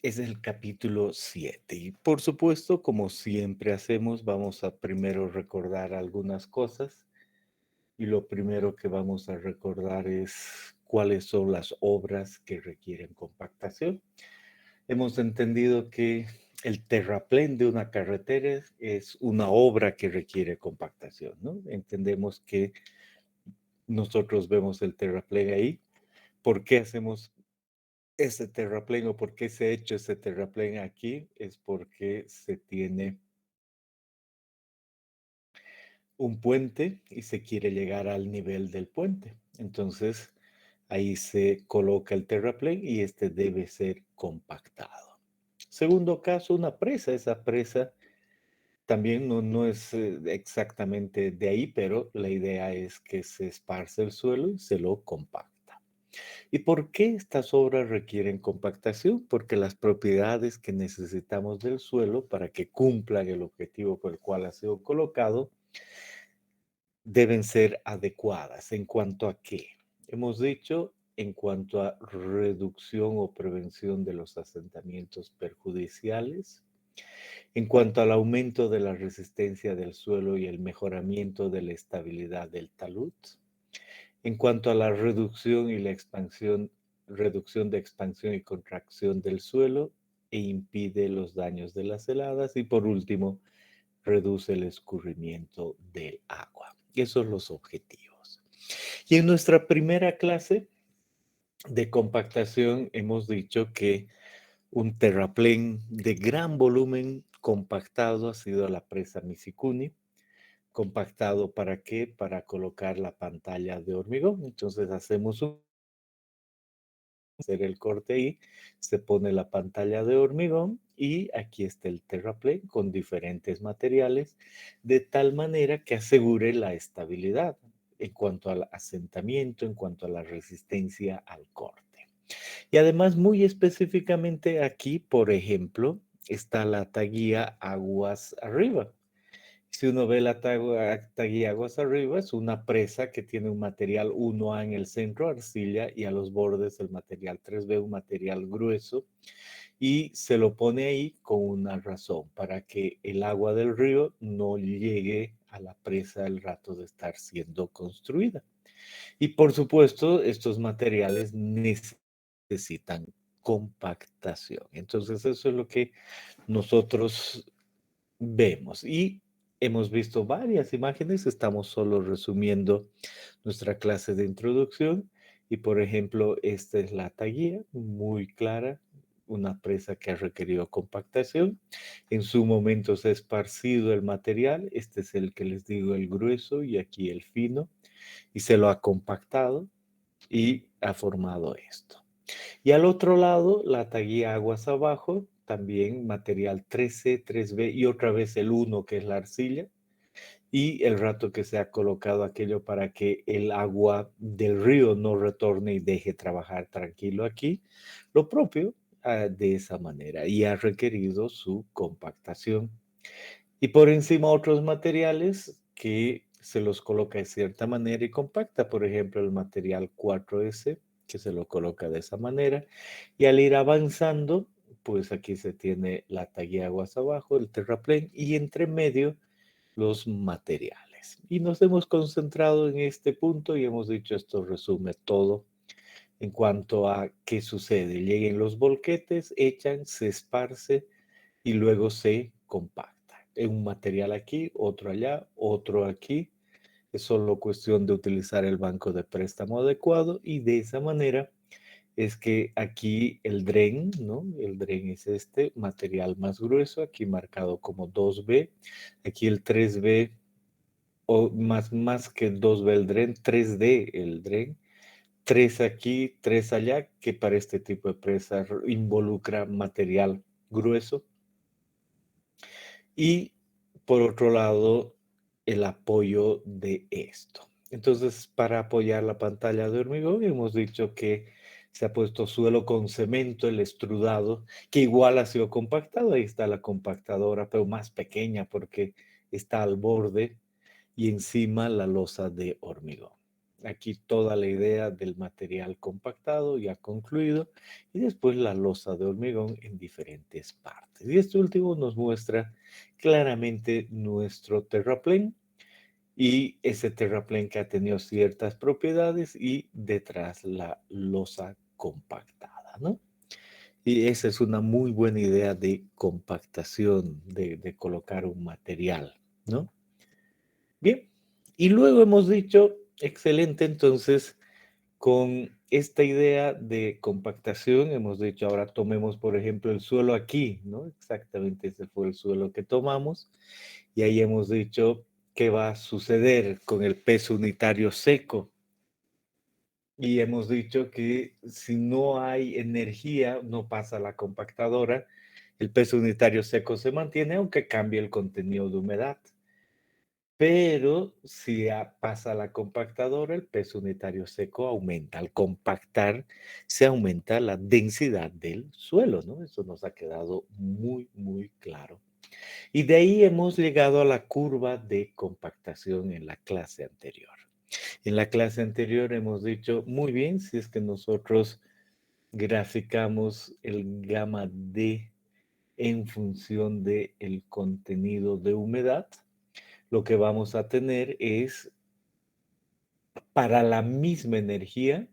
es el capítulo 7 y por supuesto, como siempre hacemos, vamos a primero recordar algunas cosas y lo primero que vamos a recordar es cuáles son las obras que requieren compactación. Hemos entendido que el terraplén de una carretera es una obra que requiere compactación, ¿no? Entendemos que nosotros vemos el terraplén ahí. ¿Por qué hacemos ese terraplén o por qué se ha hecho ese terraplén aquí? Es porque se tiene un puente y se quiere llegar al nivel del puente. Entonces, ahí se coloca el terraplén y este debe ser compactado. Segundo caso, una presa. Esa presa también no es exactamente de ahí, pero la idea es que se esparce el suelo y se lo compacta. ¿Y por qué estas obras requieren compactación? Porque las propiedades que necesitamos del suelo para que cumplan el objetivo por el cual ha sido colocado deben ser adecuadas. ¿En cuanto a qué? Hemos dicho en cuanto a reducción o prevención de los asentamientos perjudiciales, en cuanto al aumento de la resistencia del suelo y el mejoramiento de la estabilidad del talud, en cuanto a la reducción y la expansión, reducción de expansión y contracción del suelo e impide los daños de las heladas y por último, reduce el escurrimiento del agua. Esos son los objetivos. Y en nuestra primera clase de compactación hemos dicho que un terraplén de gran volumen compactado ha sido la presa Misikuni. ¿Compactado para qué? Para colocar la pantalla de hormigón. Entonces hacemos hacer el corte ahí, se pone la pantalla de hormigón y aquí está el terraplén con diferentes materiales de tal manera que asegure la estabilidad en cuanto al asentamiento, en cuanto a la resistencia al corte. Y además, muy específicamente aquí, por ejemplo, está la taguía aguas arriba. Si uno ve la taguía aguas arriba, es una presa que tiene un material 1A en el centro, arcilla, y a los bordes el material 3B, un material grueso, y se lo pone ahí con una razón, para que el agua del río no llegue a la presa al rato de estar siendo construida. Y por supuesto, estos materiales necesitan compactación. Entonces, eso es lo que nosotros vemos. Y hemos visto varias imágenes, estamos solo resumiendo nuestra clase de introducción. Y por ejemplo, esta es la taguía, muy clara, una presa que ha requerido compactación. En su momento se ha esparcido el material, este es el que les digo, el grueso y aquí el fino, y se lo ha compactado y ha formado esto. Y al otro lado, la taguía aguas abajo, también material 3C, 3B y otra vez el 1 que es la arcilla. Y el rato que se ha colocado aquello para que el agua del río no retorne y deje trabajar tranquilo aquí. Lo propio de esa manera y ha requerido su compactación. Y por encima otros materiales que se los coloca de cierta manera y compacta, por ejemplo, el material 4S, que se lo coloca de esa manera. Y al ir avanzando, pues aquí se tiene la taguía aguas abajo, el terraplén, y entre medio los materiales. Y nos hemos concentrado en este punto y hemos dicho esto resume todo en cuanto a qué sucede. Lleguen los volquetes, echan, se esparce y luego se compacta. Un material aquí, otro allá, otro aquí. Es solo cuestión de utilizar el banco de préstamo adecuado y de esa manera es que aquí el dren, ¿no? El dren es este material más grueso, aquí marcado como 2B. Aquí el 3B o más que 2B el dren, 3D el dren. 3 aquí, 3 allá, que para este tipo de presa involucra material grueso. Y por otro lado, el apoyo de esto. Entonces, para apoyar la pantalla de hormigón, hemos dicho que se ha puesto suelo con cemento, el extrudado, que igual ha sido compactado. Ahí está la compactadora, pero más pequeña porque está al borde y encima la losa de hormigón. aquí toda la idea del material compactado ya concluido y después la losa de hormigón en diferentes partes. Y este último nos muestra claramente nuestro terraplén y ese terraplén que ha tenido ciertas propiedades y detrás la losa compactada, ¿no? Y esa es una muy buena idea de compactación, de colocar un material, ¿no? Bien, y luego hemos dicho, excelente, entonces, con esta idea de compactación, hemos dicho, ahora tomemos, por ejemplo, el suelo aquí, ¿no? Exactamente ese fue el suelo que tomamos, y ahí hemos dicho qué va a suceder con el peso unitario seco. Y hemos dicho que si no hay energía, no pasa la compactadora, el peso unitario seco se mantiene, aunque cambie el contenido de humedad. Pero si pasa la compactadora, el peso unitario seco aumenta. Al compactar, se aumenta la densidad del suelo, ¿no? Eso nos ha quedado muy, muy claro. Y de ahí hemos llegado a la curva de compactación en la clase anterior. En la clase anterior hemos dicho, muy bien, si es que nosotros graficamos el gamma D en función del contenido de humedad, lo que vamos a tener es, para la misma energía,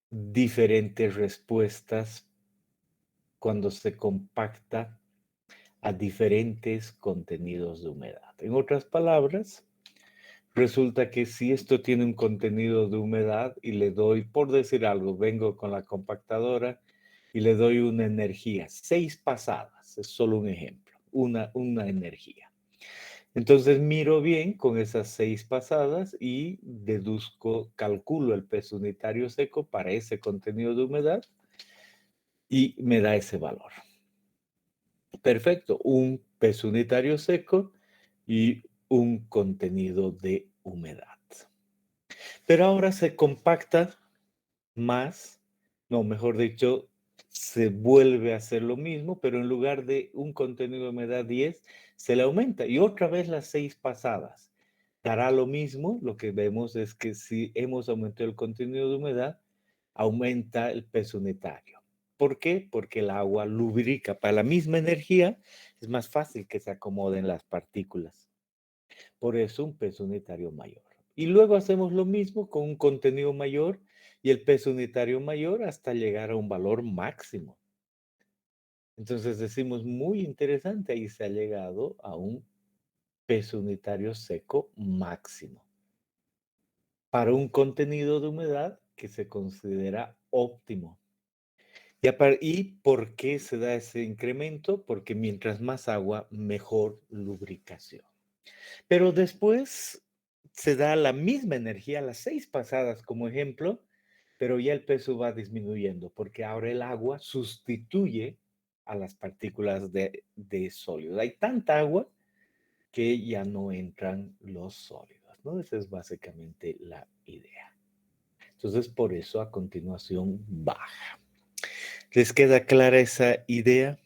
diferentes respuestas cuando se compacta a diferentes contenidos de humedad. En otras palabras, resulta que si esto tiene un contenido de humedad y le doy, por decir algo, vengo con la compactadora y le doy una energía, 6 pasadas, es solo un ejemplo, una energía. Entonces miro bien con esas 6 pasadas y deduzco, calculo el peso unitario seco para ese contenido de humedad y me da ese valor. Perfecto, un peso unitario seco y un contenido de humedad. Pero ahora se compacta más, no, mejor dicho, se vuelve a hacer lo mismo, pero en lugar de un contenido de humedad 10, se le aumenta y otra vez las 6 pasadas. Dará lo mismo, lo que vemos es que si hemos aumentado el contenido de humedad, aumenta el peso unitario. ¿Por qué? Porque el agua lubrica. Para la misma energía es más fácil que se acomoden las partículas. Por eso un peso unitario mayor. Y luego hacemos lo mismo con un contenido mayor y el peso unitario mayor hasta llegar a un valor máximo. Entonces decimos, muy interesante, ahí se ha llegado a un peso unitario seco máximo para un contenido de humedad que se considera óptimo. ¿Y por qué se da ese incremento? Porque mientras más agua, mejor lubricación. Pero después se da la misma energía, las 6 pasadas como ejemplo, pero ya el peso va disminuyendo, porque ahora el agua sustituye a las partículas de sólido. Hay tanta agua que ya no entran los sólidos, ¿no? Esa es básicamente la idea. Entonces, por eso a continuación baja. ¿Les queda clara esa idea?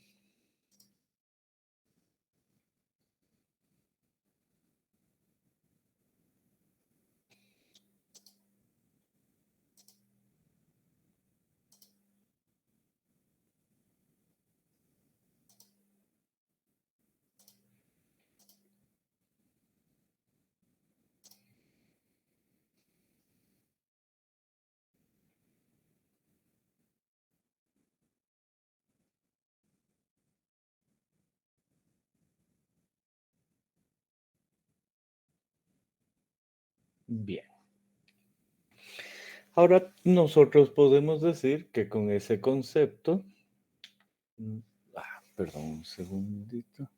Bien. Ahora nosotros podemos decir que con ese concepto, mm, perdón, un segundito.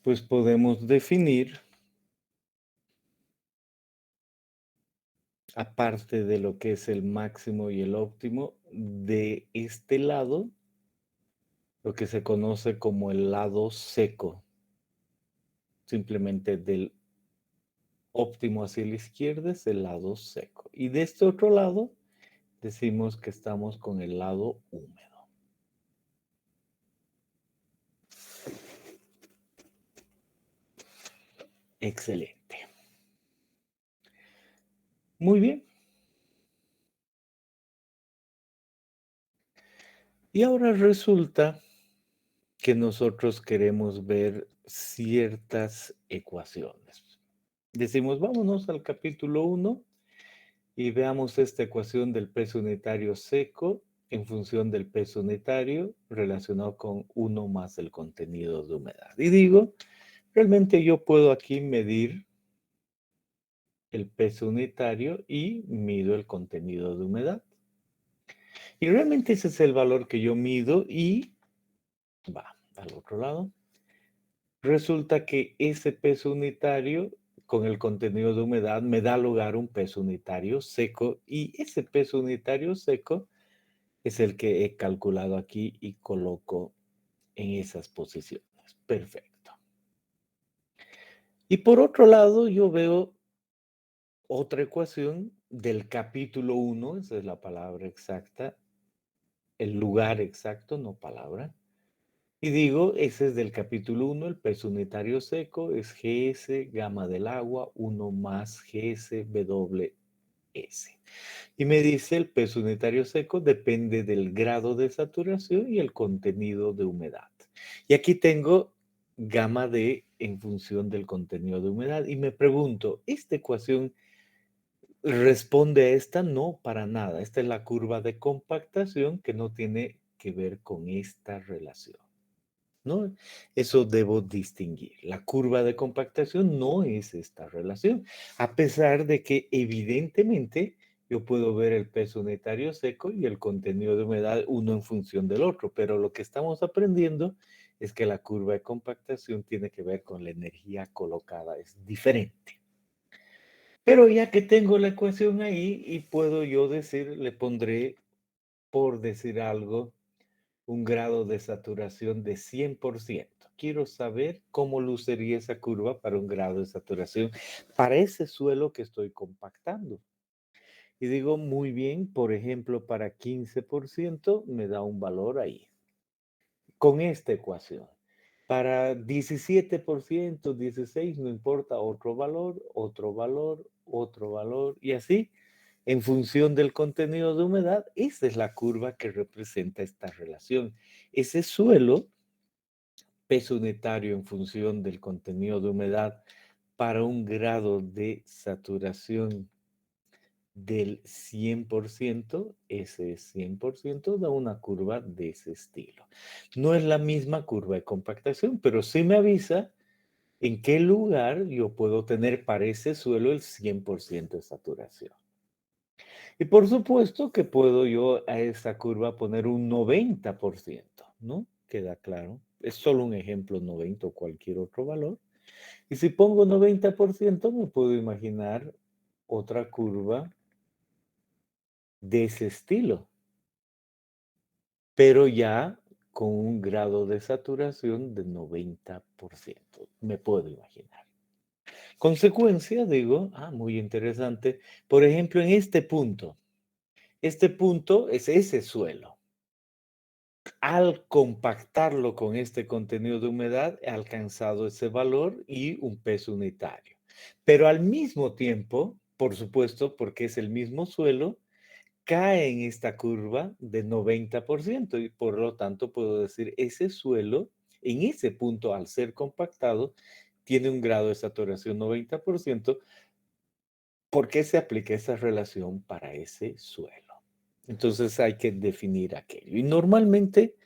Pues podemos definir, aparte de lo que es el máximo y el óptimo, de este lado, lo que se conoce como el lado seco, simplemente del óptimo hacia la izquierda es el lado seco. Y de este otro lado, decimos que estamos con el lado húmedo. Excelente. Muy bien. Y ahora resulta que nosotros queremos ver ciertas ecuaciones. Decimos, vámonos al capítulo uno y veamos esta ecuación del peso unitario seco en función del peso unitario relacionado con uno más el contenido de humedad. Y digo, realmente yo puedo aquí medir el peso unitario y mido el contenido de humedad. Y realmente ese es el valor que yo mido y va al otro lado. Resulta que ese peso unitario con el contenido de humedad me da lugar a un peso unitario seco y ese peso unitario seco es el que he calculado aquí y coloco en esas posiciones. Perfecto. Y por otro lado, yo veo otra ecuación del capítulo uno, esa es la palabra exacta, el lugar exacto, no palabra. Y digo, ese es del capítulo uno, el peso unitario seco es GS, gama del agua, uno más GSWS. Y me dice el peso unitario seco depende del grado de saturación y el contenido de humedad. Y aquí tengo gamma D en función del contenido de humedad. Y me pregunto, ¿esta ecuación responde a esta? No, para nada. Esta es la curva de compactación que no tiene que ver con esta relación. ¿No? Eso debo distinguir. La curva de compactación no es esta relación, a pesar de que evidentemente yo puedo ver el peso unitario seco y el contenido de humedad uno en función del otro, pero lo que estamos aprendiendo es que la curva de compactación tiene que ver con la energía colocada, es diferente. Pero ya que tengo la ecuación ahí y puedo yo decir, le pondré, por decir algo, un grado de saturación de 100%. Quiero saber cómo lucería esa curva para un grado de saturación para ese suelo que estoy compactando. Y digo, muy bien, por ejemplo, para 15% me da un valor ahí, con esta ecuación. Para 17%, 16, no importa, otro valor, otro valor, otro valor, y así, en función del contenido de humedad, esa es la curva que representa esta relación. Ese suelo, peso unitario en función del contenido de humedad, para un grado de saturación del 100%, ese 100% da una curva de ese estilo. No es la misma curva de compactación, pero sí me avisa en qué lugar yo puedo tener para ese suelo el 100% de saturación. Y por supuesto que puedo yo a esa curva poner un 90%, ¿no? Queda claro. Es solo un ejemplo 90 o cualquier otro valor. Y si pongo 90%, me puedo imaginar otra curva de ese estilo, pero ya con un grado de saturación de 90%. Me puedo imaginar. Consecuencia, digo, muy interesante. Por ejemplo, en este punto es ese suelo. Al compactarlo con este contenido de humedad, he alcanzado ese valor y un peso unitario. Pero al mismo tiempo, por supuesto, porque es el mismo suelo, cae en esta curva de 90% y por lo tanto puedo decir, ese suelo, en ese punto, al ser compactado, tiene un grado de saturación 90%. ¿Por qué se aplica esa relación para ese suelo? Entonces hay que definir aquello. Y normalmente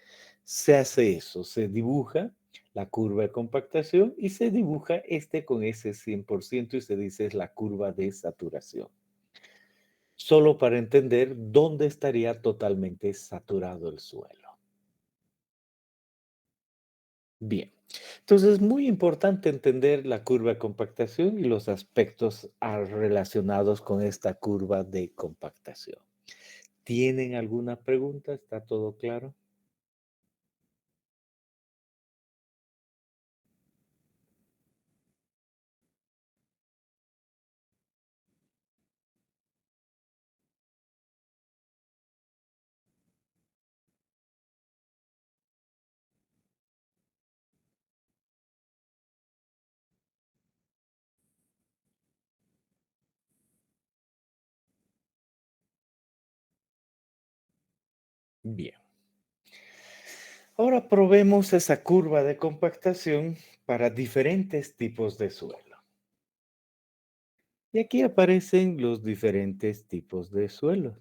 se hace eso, se dibuja la curva de compactación y se dibuja con ese 100% y se dice es la curva de saturación. Solo para entender dónde estaría totalmente saturado el suelo. Bien, entonces es muy importante entender la curva de compactación y los aspectos relacionados con esta curva de compactación. ¿Tienen alguna pregunta? ¿Está todo claro? Bien. Ahora probemos esa curva de compactación para diferentes tipos de suelo. Y aquí aparecen los diferentes tipos de suelo.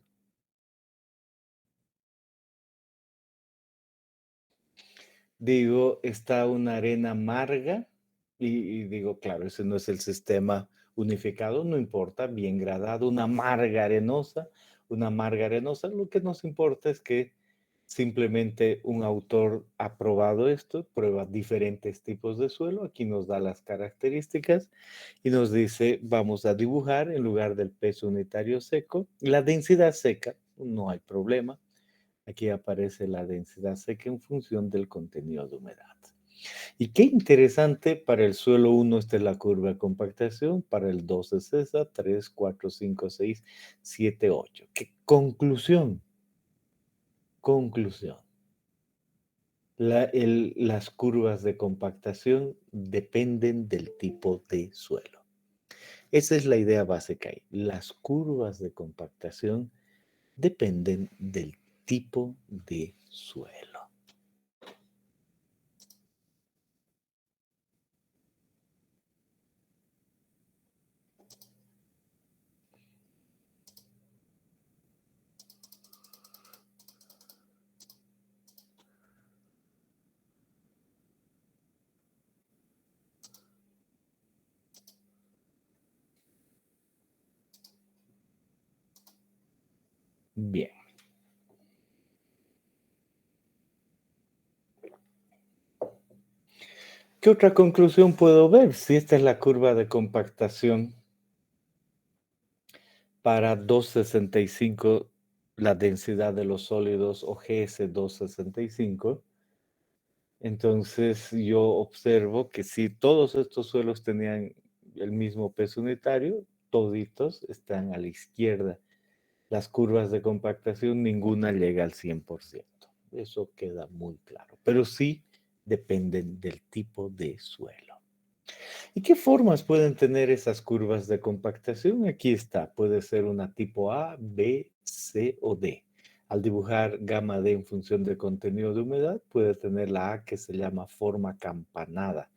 Digo, está una arena amarga y digo, claro, ese no es el sistema unificado, no importa, bien gradado, una amarga arenosa, lo que nos importa es que simplemente un autor ha probado esto, prueba diferentes tipos de suelo, aquí nos da las características y nos dice, vamos a dibujar en lugar del peso unitario seco, la densidad seca, no hay problema. Aquí aparece la densidad seca en función del contenido de humedad. Y qué interesante, para el suelo 1 esta es la curva de compactación, para el 2 es esa, 3, 4, 5, 6, 7, 8. ¿Qué conclusión? Conclusión. Las curvas de compactación dependen del tipo de suelo. Esa es la idea básica ahí. Las curvas de compactación dependen del tipo de suelo. Bien. ¿Qué otra conclusión puedo ver? Si esta es la curva de compactación para 265, la densidad de los sólidos o GS 265, entonces yo observo que si todos estos suelos tenían el mismo peso unitario, toditos están a la izquierda. Las curvas de compactación, ninguna llega al 100%. Eso queda muy claro. Pero sí dependen del tipo de suelo. ¿Y qué formas pueden tener esas curvas de compactación? Aquí está, puede ser una tipo A, B, C o D. Al dibujar gamma D en función del contenido de humedad, puede tener la A que se llama forma campanada.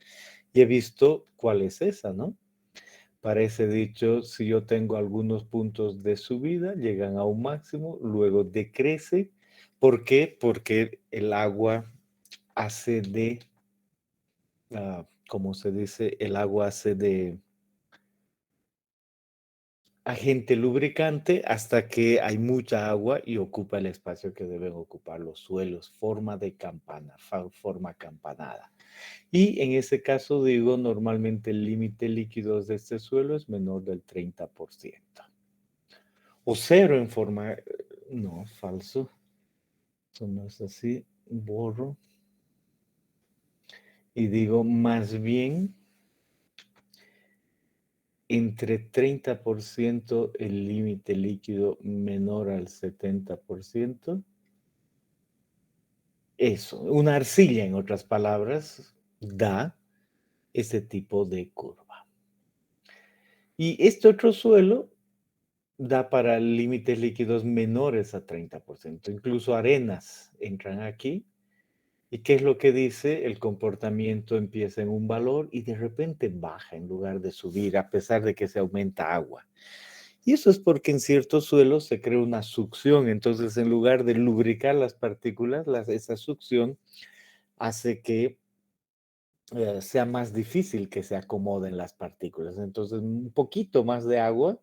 Y he visto cuál es esa, ¿no? Parece dicho, si yo tengo algunos puntos de subida, llegan a un máximo, luego decrece. ¿Por qué? Porque el agua hace de, como se dice, el agua hace de agente lubricante hasta que hay mucha agua y ocupa el espacio que deben ocupar los suelos, forma de campana, forma campanada. Y en ese caso, digo, normalmente el límite líquido de este suelo es menor del 30%. O cero en forma, no, falso, eso no es así, borro y digo más bien entre 30% el límite líquido menor al 70%. Eso, una arcilla, en otras palabras, da ese tipo de curva. Y este otro suelo da para límites líquidos menores a 30%. Incluso arenas entran aquí. ¿Y qué es lo que dice? El comportamiento empieza en un valor y de repente baja en lugar de subir, a pesar de que se aumenta agua. Y eso es porque en ciertos suelos se crea una succión. Entonces, en lugar de lubricar las partículas, esa succión hace que sea más difícil que se acomoden las partículas. Entonces, un poquito más de agua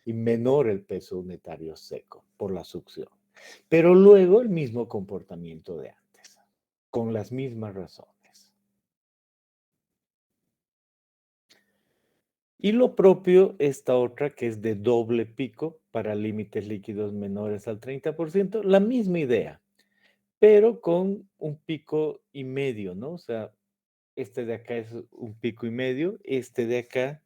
y menor el peso unitario seco por la succión. Pero luego el mismo comportamiento de antes, con las mismas razones. Y lo propio, esta otra que es de doble pico para límites líquidos menores al 30%, la misma idea, pero con un pico y medio, ¿no? O sea, este de acá es un pico y medio, este de acá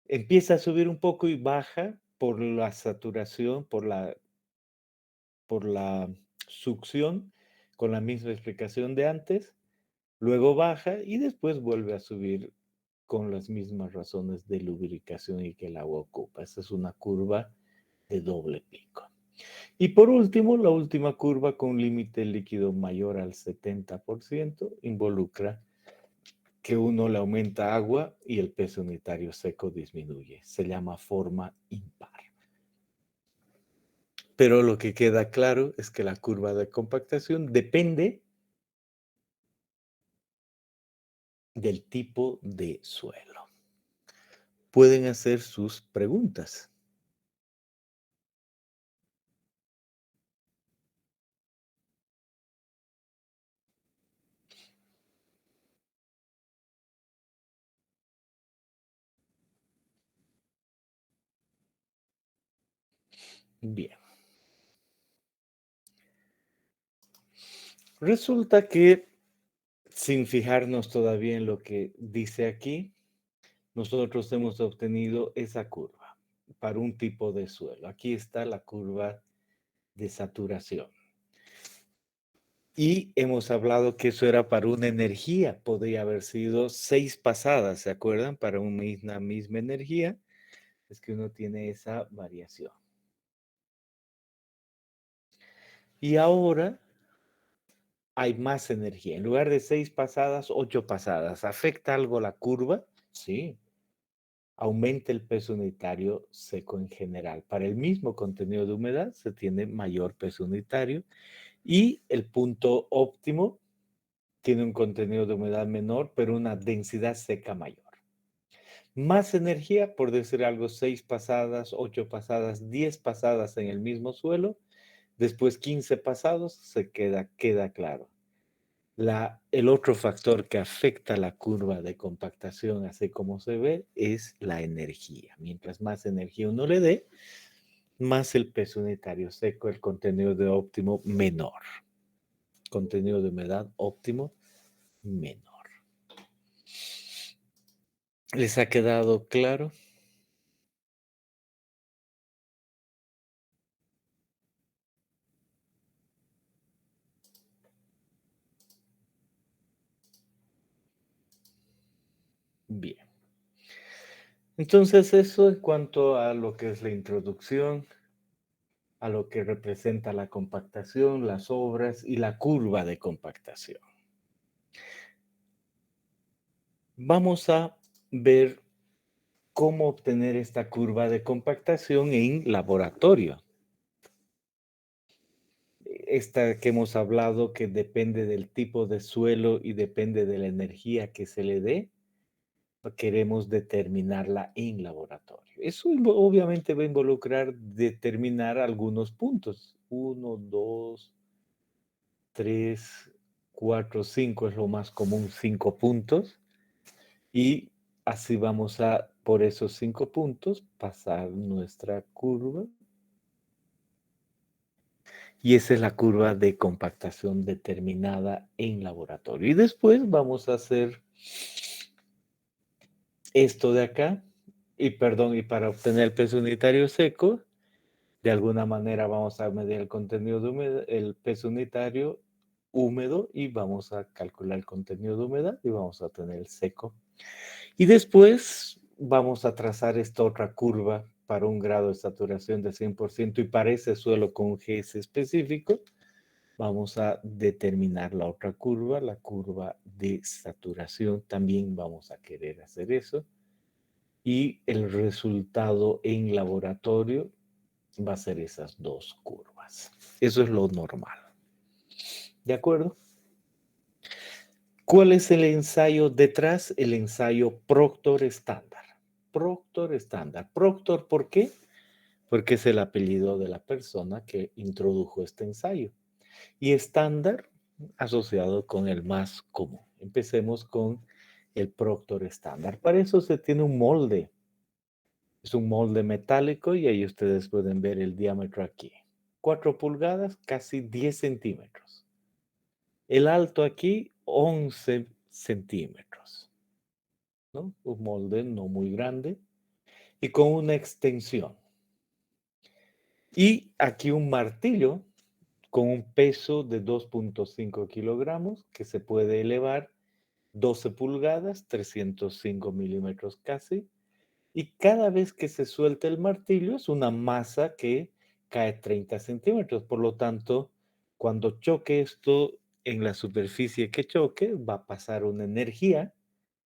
empieza a subir un poco y baja por la saturación, por la succión, con la misma explicación de antes, luego baja y después vuelve a subir con las mismas razones de lubricación y que el agua ocupa. Esa es una curva de doble pico. Y por último, la última curva con límite líquido mayor al 70% involucra que uno le aumenta agua y el peso unitario seco disminuye. Se llama forma impar. Pero lo que queda claro es que la curva de compactación depende del tipo de suelo. Pueden hacer sus preguntas. Bien. Resulta que, sin fijarnos todavía en lo que dice aquí, nosotros hemos obtenido esa curva para un tipo de suelo. Aquí está la curva de saturación. Y hemos hablado que eso era para una energía, podría haber sido 6 pasadas, ¿se acuerdan? Para una misma energía, es que uno tiene esa variación. Y ahora hay más energía. En lugar de 6 pasadas, 8 pasadas. ¿Afecta algo la curva? Sí. Aumenta el peso unitario seco en general. Para el mismo contenido de humedad se tiene mayor peso unitario y el punto óptimo tiene un contenido de humedad menor, pero una densidad seca mayor. Más energía, por decir algo, 6 pasadas, 8 pasadas, 10 pasadas en el mismo suelo, después 15 pasados, queda claro. El otro factor que afecta la curva de compactación, así como se ve, es la energía. Mientras más energía uno le dé, más el peso unitario seco, el contenido de óptimo menor. Contenido de humedad óptimo menor. ¿Les ha quedado claro? Bien. Entonces, eso en cuanto a lo que es la introducción, a lo que representa la compactación, las obras y la curva de compactación. Vamos a ver cómo obtener esta curva de compactación en laboratorio. Esta que hemos hablado que depende del tipo de suelo y depende de la energía que se le dé, queremos determinarla en laboratorio. Eso obviamente va a involucrar determinar algunos puntos. 1, 2, 3, 4, 5 es lo más común, 5 puntos. Y así vamos a, por esos 5 puntos, pasar nuestra curva. Y esa es la curva de compactación determinada en laboratorio. Y después vamos a hacer esto de acá. Y perdón, y para obtener el peso unitario seco, de alguna manera vamos a medir el contenido de humedad, el peso unitario húmedo y vamos a calcular el contenido de humedad y vamos a tener el seco. Y después vamos a trazar esta otra curva para un grado de saturación de 100% y para ese suelo con un GS específico, vamos a determinar la otra curva, la curva de saturación. También vamos a querer hacer eso. Y el resultado en laboratorio va a ser esas dos curvas. Eso es lo normal. ¿De acuerdo? ¿Cuál es el ensayo detrás? El ensayo Proctor estándar. Proctor estándar. Proctor, ¿por qué? Porque es el apellido de la persona que introdujo este ensayo. Y estándar asociado con el más común. Empecemos con el Proctor estándar. Para eso se tiene un molde. Es un molde metálico y ahí ustedes pueden ver el diámetro aquí. 4 pulgadas, casi 10 centímetros. El alto aquí, 11 centímetros, ¿no? Un molde no muy grande y con una extensión. Y aquí un martillo con un peso de 2.5 kilogramos que se puede elevar 12 pulgadas, 305 milímetros casi. Y cada vez que se suelta el martillo es una masa que cae 30 centímetros. Por lo tanto, cuando choque esto en la superficie que choque, va a pasar una energía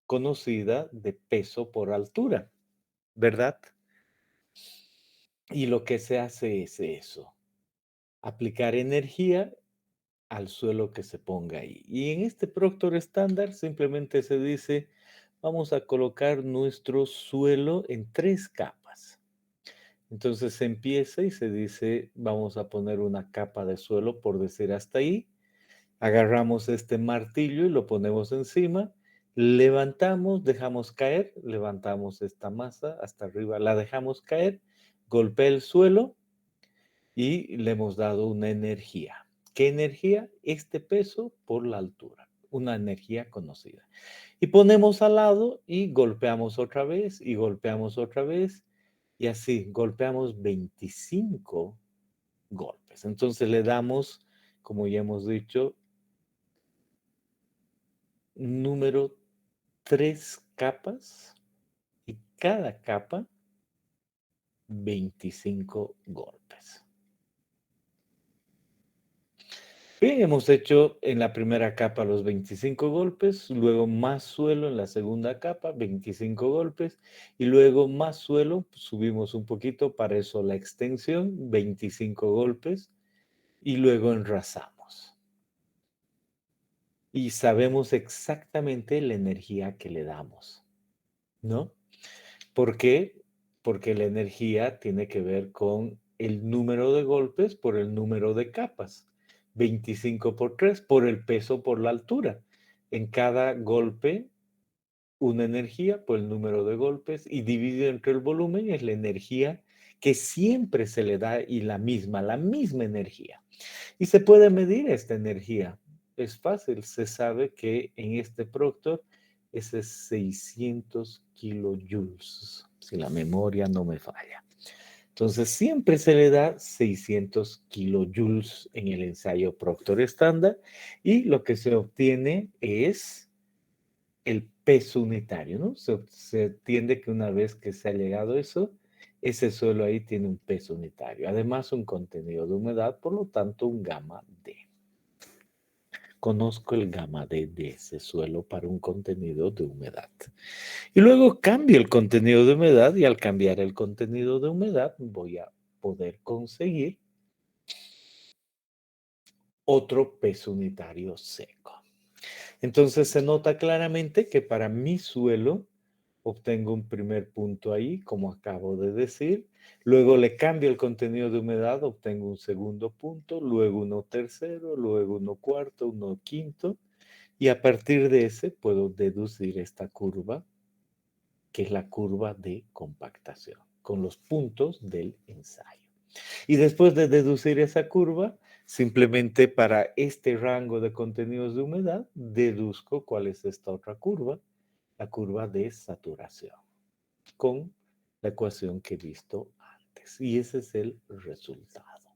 conocida de peso por altura, ¿verdad? Y lo que se hace es eso, aplicar energía al suelo que se ponga ahí. Y en este Proctor estándar simplemente se dice, vamos a colocar nuestro suelo en 3 capas. Entonces se empieza y se dice, vamos a poner una capa de suelo, por decir hasta ahí. Agarramos este martillo y lo ponemos encima, levantamos, dejamos caer, levantamos esta masa hasta arriba, la dejamos caer, golpea el suelo y le hemos dado una energía. ¿Qué energía? Este peso por la altura, una energía conocida. Y ponemos al lado y golpeamos otra vez y golpeamos otra vez y así golpeamos 25 golpes. Entonces le damos, como ya hemos dicho, número 3 capas y cada capa 25 golpes. Bien, hemos hecho en la primera capa los 25 golpes, luego más suelo en la segunda capa, 25 golpes, y luego más suelo, subimos un poquito, para eso la extensión, 25 golpes, y luego enrazamos. Y sabemos exactamente la energía que le damos, ¿no? ¿Por qué? Porque la energía tiene que ver con el número de golpes por el número de capas. 25 por 3 por el peso por la altura. En cada golpe, una energía por el número de golpes y dividido entre el volumen es la energía que siempre se le da y la misma energía. Y se puede medir esta energía. Es fácil, se sabe que en este Proctor ese es 600 kilojoules, si la memoria no me falla. Entonces siempre se le da 600 kilojoules en el ensayo Proctor estándar y lo que se obtiene es el peso unitario, ¿no? Se entiende que una vez que se ha llegado a eso, ese suelo ahí tiene un peso unitario. Además, un contenido de humedad, por lo tanto, un gamma D. Conozco el gamma D de ese suelo para un contenido de humedad. Y luego cambio el contenido de humedad y al cambiar el contenido de humedad voy a poder conseguir otro peso unitario seco. Entonces se nota claramente que para mi suelo obtengo un primer punto ahí, como acabo de decir. Luego le cambio el contenido de humedad, obtengo un segundo punto, luego uno tercero, luego uno cuarto, uno quinto. Y a partir de ese puedo deducir esta curva, que es la curva de compactación, con los puntos del ensayo. Y después de deducir esa curva, simplemente para este rango de contenidos de humedad, deduzco cuál es esta otra curva, la curva de saturación, con la ecuación que he visto antes. Y ese es el resultado.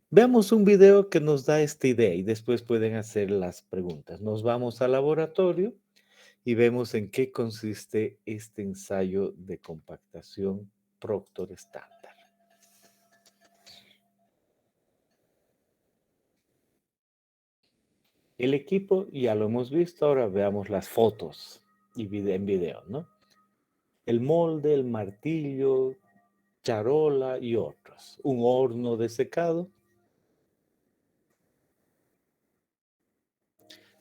Veamos un video que nos da esta idea y después pueden hacer las preguntas. Nos vamos al laboratorio y vemos en qué consiste este ensayo de compactación Proctor estándar. El equipo ya lo hemos visto, ahora veamos las fotos y en video, ¿no? El molde, el martillo, charola y otros. Un horno de secado.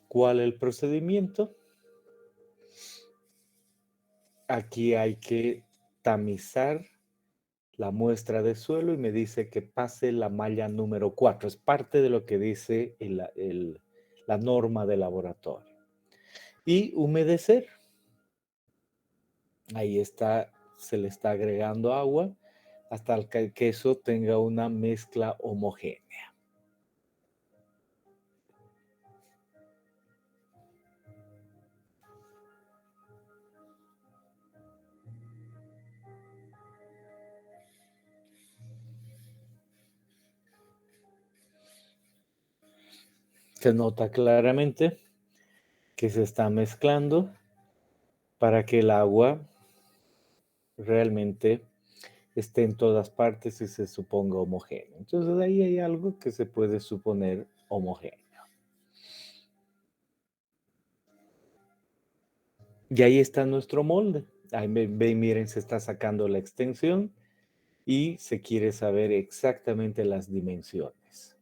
¿Cuál es el procedimiento? Aquí hay que tamizar la muestra de suelo y me dice que pase la malla número 4. Es parte de lo que dice la norma de laboratorio. Y humedecer. Ahí está, se le está agregando agua hasta que el queso tenga una mezcla homogénea. Se nota claramente que se está mezclando para que el agua realmente esté en todas partes y se suponga homogéneo. Entonces ahí hay algo que se puede suponer homogéneo. Y ahí está nuestro molde. Ahí miren, se está sacando la extensión y se quiere saber exactamente las dimensiones.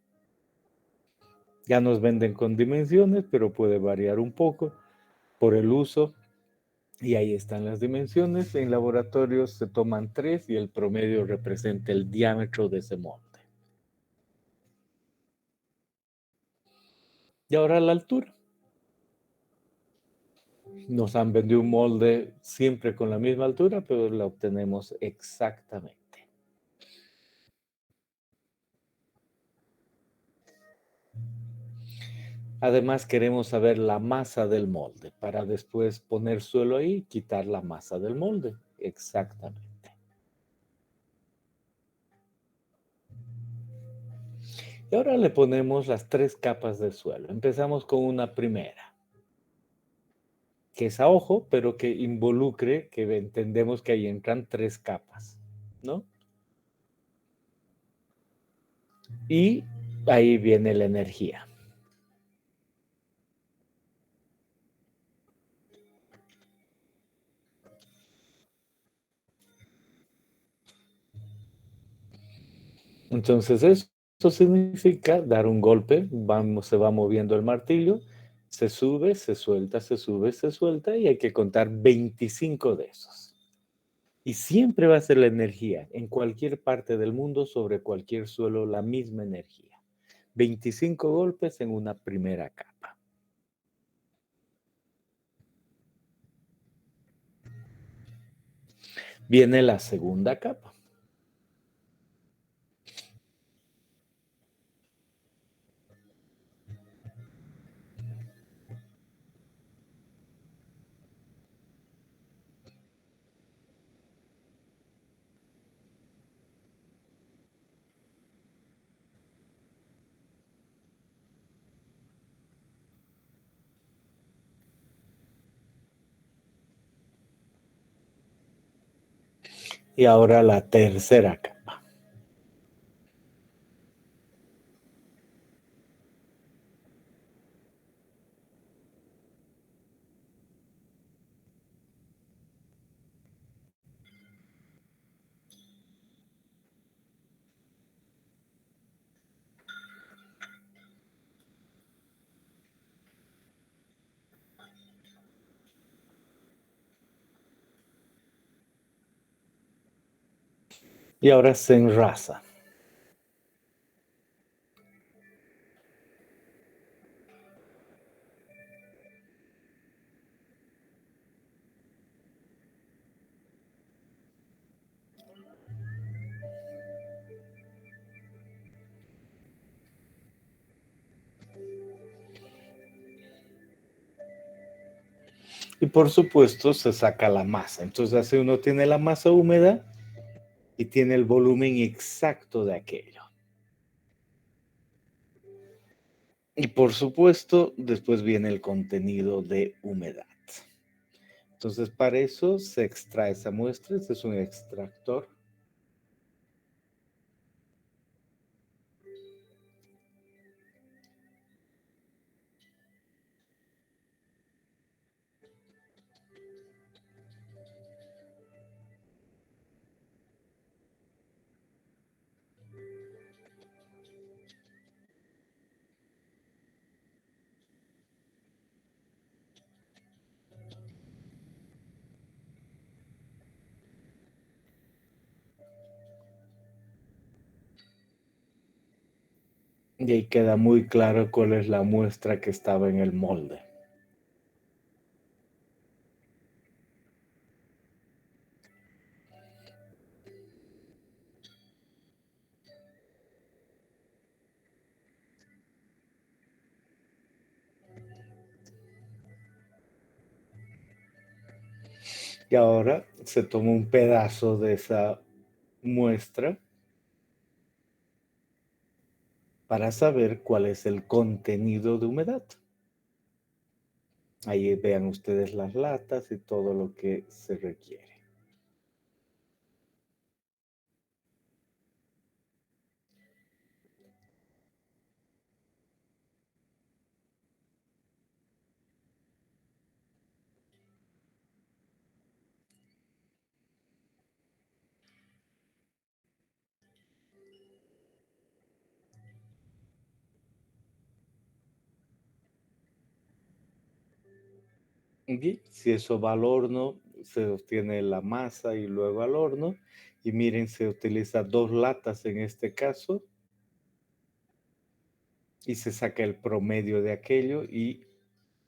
Ya nos venden con dimensiones, pero puede variar un poco por el uso. Y ahí están las dimensiones. En laboratorios se toman 3 y el promedio representa el diámetro de ese molde. Y ahora la altura. Nos han vendido un molde siempre con la misma altura, pero la obtenemos exactamente. Además, queremos saber la masa del molde para después poner suelo ahí y quitar la masa del molde. Exactamente. Y ahora le ponemos las 3 capas de suelo. Empezamos con una primera, que es a ojo, pero que involucre, que entendemos que ahí entran 3 capas, ¿no? Y ahí viene la energía. Entonces eso significa dar un golpe, se va moviendo el martillo, se sube, se suelta, se sube, se suelta y hay que contar 25 de esos. Y siempre va a ser la energía, en cualquier parte del mundo, sobre cualquier suelo, la misma energía. 25 golpes en una primera capa. Viene la segunda capa. Y ahora la tercera capa. Y ahora se enrasa. Y por supuesto se saca la masa. Entonces así uno tiene la masa húmeda y tiene el volumen exacto de aquello. Y por supuesto, después viene el contenido de humedad. Entonces, para eso se extrae esa muestra. Este es un extractor. Y ahí queda muy claro cuál es la muestra que estaba en el molde. Y ahora se toma un pedazo de esa muestra para saber cuál es el contenido de humedad. Ahí vean ustedes las latas y todo lo que se requiere. Bien, si eso va al horno, se obtiene la masa y luego al horno. Y miren, se utiliza 2 latas en este caso, y se saca el promedio de aquello y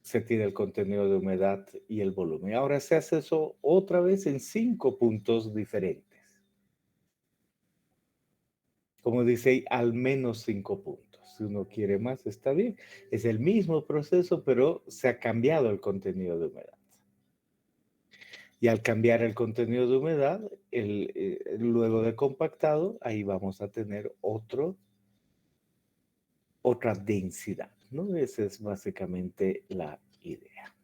se tiene el contenido de humedad y el volumen. Ahora se hace eso otra vez en 5 puntos diferentes. Como dice ahí, al menos 5 puntos. Si uno quiere más, está bien. Es el mismo proceso, pero se ha cambiado el contenido de humedad. Y al cambiar el contenido de humedad, luego de compactado, ahí vamos a tener otra densidad, ¿no? Esa es básicamente la idea.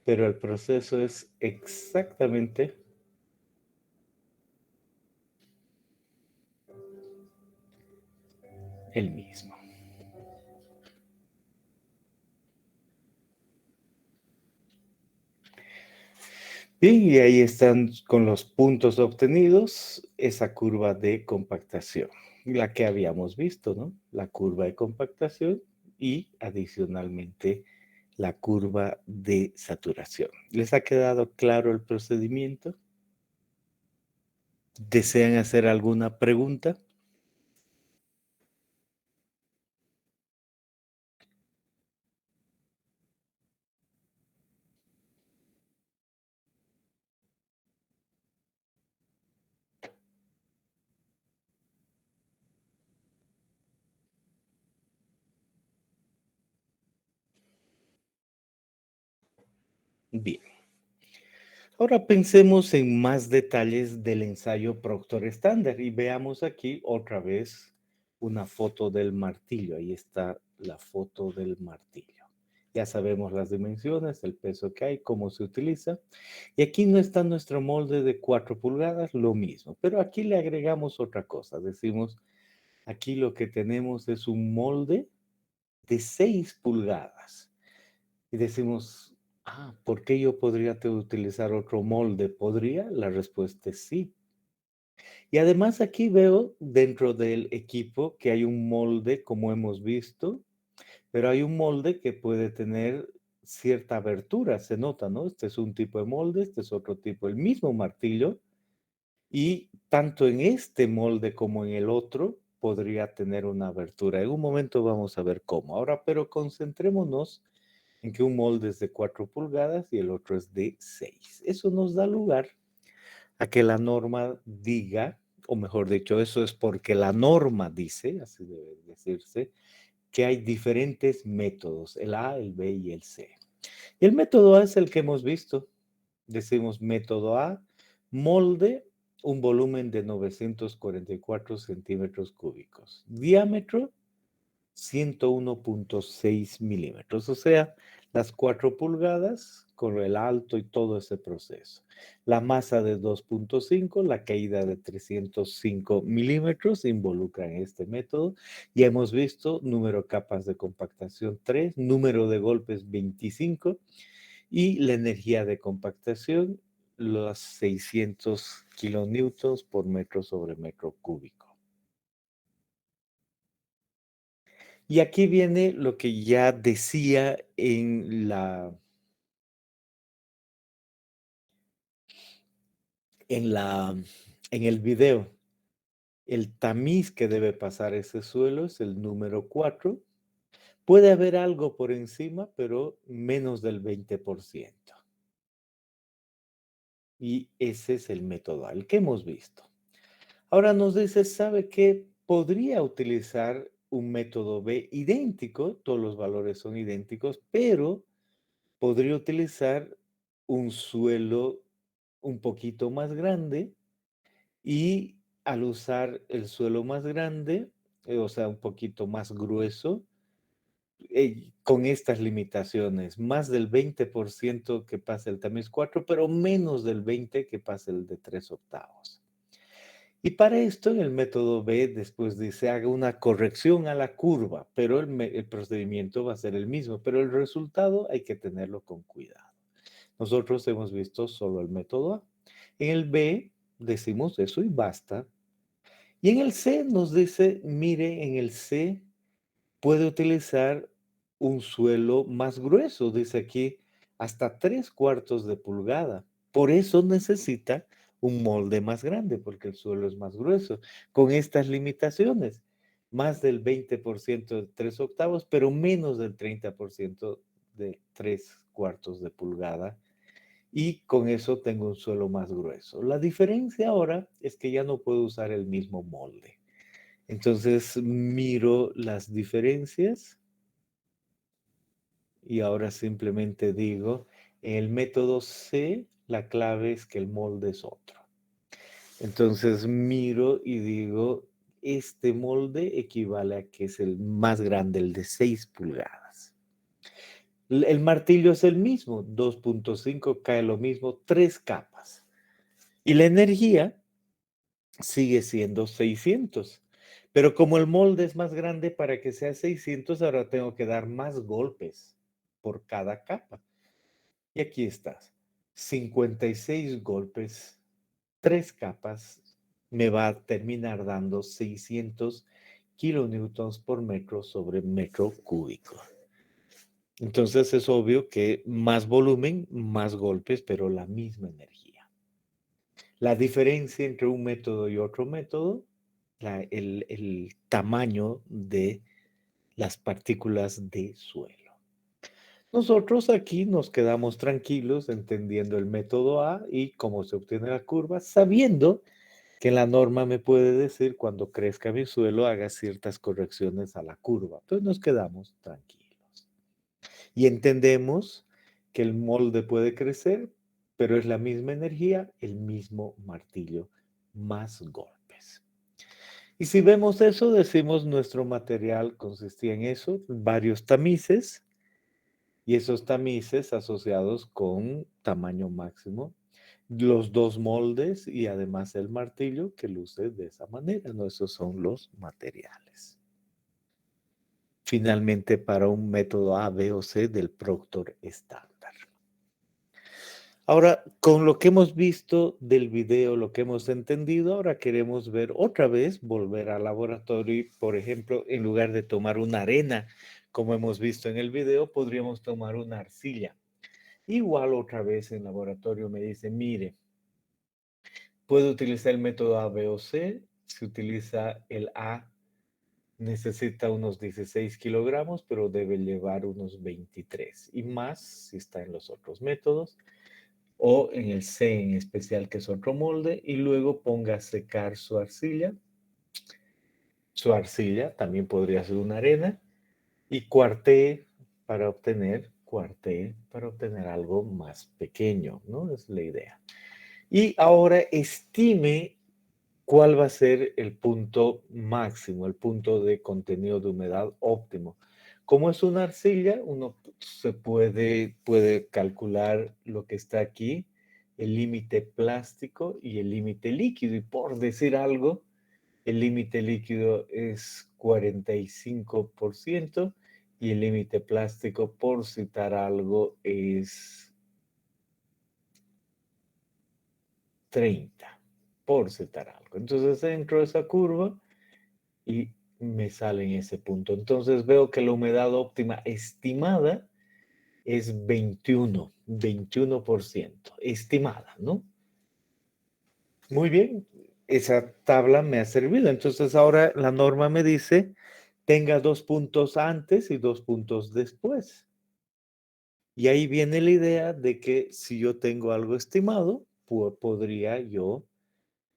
Pero el proceso es exactamente el mismo. Bien, y ahí están con los puntos obtenidos esa curva de compactación, la que habíamos visto, ¿no? La curva de compactación y adicionalmente la curva de saturación. ¿Les ha quedado claro el procedimiento? ¿Desean hacer alguna pregunta? Bien. Ahora pensemos en más detalles del ensayo Proctor estándar y veamos aquí otra vez una foto del martillo. Ahí está la foto del martillo. Ya sabemos las dimensiones, el peso que hay, cómo se utiliza. Y aquí no está nuestro molde de 4 pulgadas, lo mismo. Pero aquí le agregamos otra cosa. Decimos, aquí lo que tenemos es un molde de 6 pulgadas. Y decimos, ¿por qué yo podría utilizar otro molde? ¿Podría? La respuesta es sí. Y además aquí veo dentro del equipo que hay un molde, como hemos visto, pero hay un molde que puede tener cierta abertura, se nota, ¿no? Este es un tipo de molde, este es otro tipo, el mismo martillo, y tanto en este molde como en el otro podría tener una abertura. En un momento vamos a ver cómo. Ahora, pero concentrémonos en que un molde es de 4 pulgadas y el otro es de 6. Eso nos da lugar a que la norma diga, o mejor dicho, eso es porque la norma dice, así debe decirse, que hay diferentes métodos, el A, el B y el C. Y el método A es el que hemos visto. Decimos método A, molde, un volumen de 944 centímetros cúbicos. Diámetro, 101.6 milímetros, o sea, las 4 pulgadas con el alto y todo ese proceso. La masa de 2.5, la caída de 305 milímetros involucra en este método. Ya hemos visto número de capas de compactación 3, número de golpes 25 y la energía de compactación los 600 kilonewtons por metro sobre metro cúbico. Y aquí viene lo que ya decía en la, en el video. El tamiz que debe pasar ese suelo es el número 4. Puede haber algo por encima, pero menos del 20%. Y ese es el método al que hemos visto. Ahora nos dice, ¿sabe qué? Podría utilizar un método B idéntico, todos los valores son idénticos, pero podría utilizar un suelo un poquito más grande y al usar el suelo más grande, o sea, un poquito más grueso, con estas limitaciones, más del 20% que pasa el tamiz 4, pero menos del 20 que pasa el de 3 octavos. Y para esto, en el método B, después dice, haga una corrección a la curva, pero el procedimiento va a ser el mismo, pero el resultado hay que tenerlo con cuidado. Nosotros hemos visto solo el método A. En el B decimos eso y basta. Y en el C nos dice, mire, en el C puede utilizar un suelo más grueso, dice aquí, hasta 3/4 de pulgada. Por eso necesita un molde más grande, porque el suelo es más grueso. Con estas limitaciones, más del 20% de 3/8, pero menos del 30% de 3/4 de pulgada. Y con eso tengo un suelo más grueso. La diferencia ahora es que ya no puedo usar el mismo molde. Entonces miro las diferencias y ahora simplemente digo, en el método C, la clave es que el molde es otro. Entonces miro y digo, este molde equivale a que es el más grande, el de 6 pulgadas. El martillo es el mismo, 2.5 cae lo mismo, 3 capas. Y la energía sigue siendo 600. Pero como el molde es más grande para que sea 600, ahora tengo que dar más golpes por cada capa. Y aquí estás. 56 golpes, 3 capas, me va a terminar dando 600 kilonewtons por metro sobre metro cúbico. Entonces es obvio que más volumen, más golpes, pero la misma energía. La diferencia entre un método y otro método, el tamaño de las partículas de suelo. Nosotros aquí nos quedamos tranquilos entendiendo el método A y cómo se obtiene la curva, sabiendo que la norma me puede decir cuando crezca mi suelo haga ciertas correcciones a la curva. Entonces nos quedamos tranquilos. Y entendemos que el molde puede crecer, pero es la misma energía, el mismo martillo, más golpes. Y si vemos eso, decimos nuestro material consistía en eso, varios tamices, y esos tamices asociados con tamaño máximo, los dos moldes y además el martillo que luce de esa manera, ¿no? Esos son los materiales. Finalmente, para un método A, B o C del Proctor estándar. Ahora, con lo que hemos visto del video, lo que hemos entendido, ahora queremos ver otra vez, volver al laboratorio y, por ejemplo, en lugar de tomar una arena, como hemos visto en el video, podríamos tomar una arcilla. Igual otra vez en laboratorio me dice, mire, puede utilizar el método A, B o C. Si utiliza el A, necesita unos 16 kilogramos, pero debe llevar unos 23 y más si está en los otros métodos. O en el C en especial, que es otro molde, y luego ponga a secar su arcilla. Su arcilla también podría ser una arena, y cuartee para obtener algo más pequeño, ¿no? Es la idea. Y ahora estime cuál va a ser el punto máximo, el punto de contenido de humedad óptimo. Como es una arcilla, uno puede calcular lo que está aquí, el límite plástico y el límite líquido. Y por decir algo, el límite líquido es 45% y el límite plástico, por citar algo, es 30, por citar algo. Entonces entro a esa curva y me sale en ese punto. Entonces veo que la humedad óptima estimada es 21%, estimada, ¿no? Muy bien, esa tabla me ha servido. Entonces ahora la norma me dice, tenga 2 puntos antes y 2 puntos después. Y ahí viene la idea de que si yo tengo algo estimado, podría yo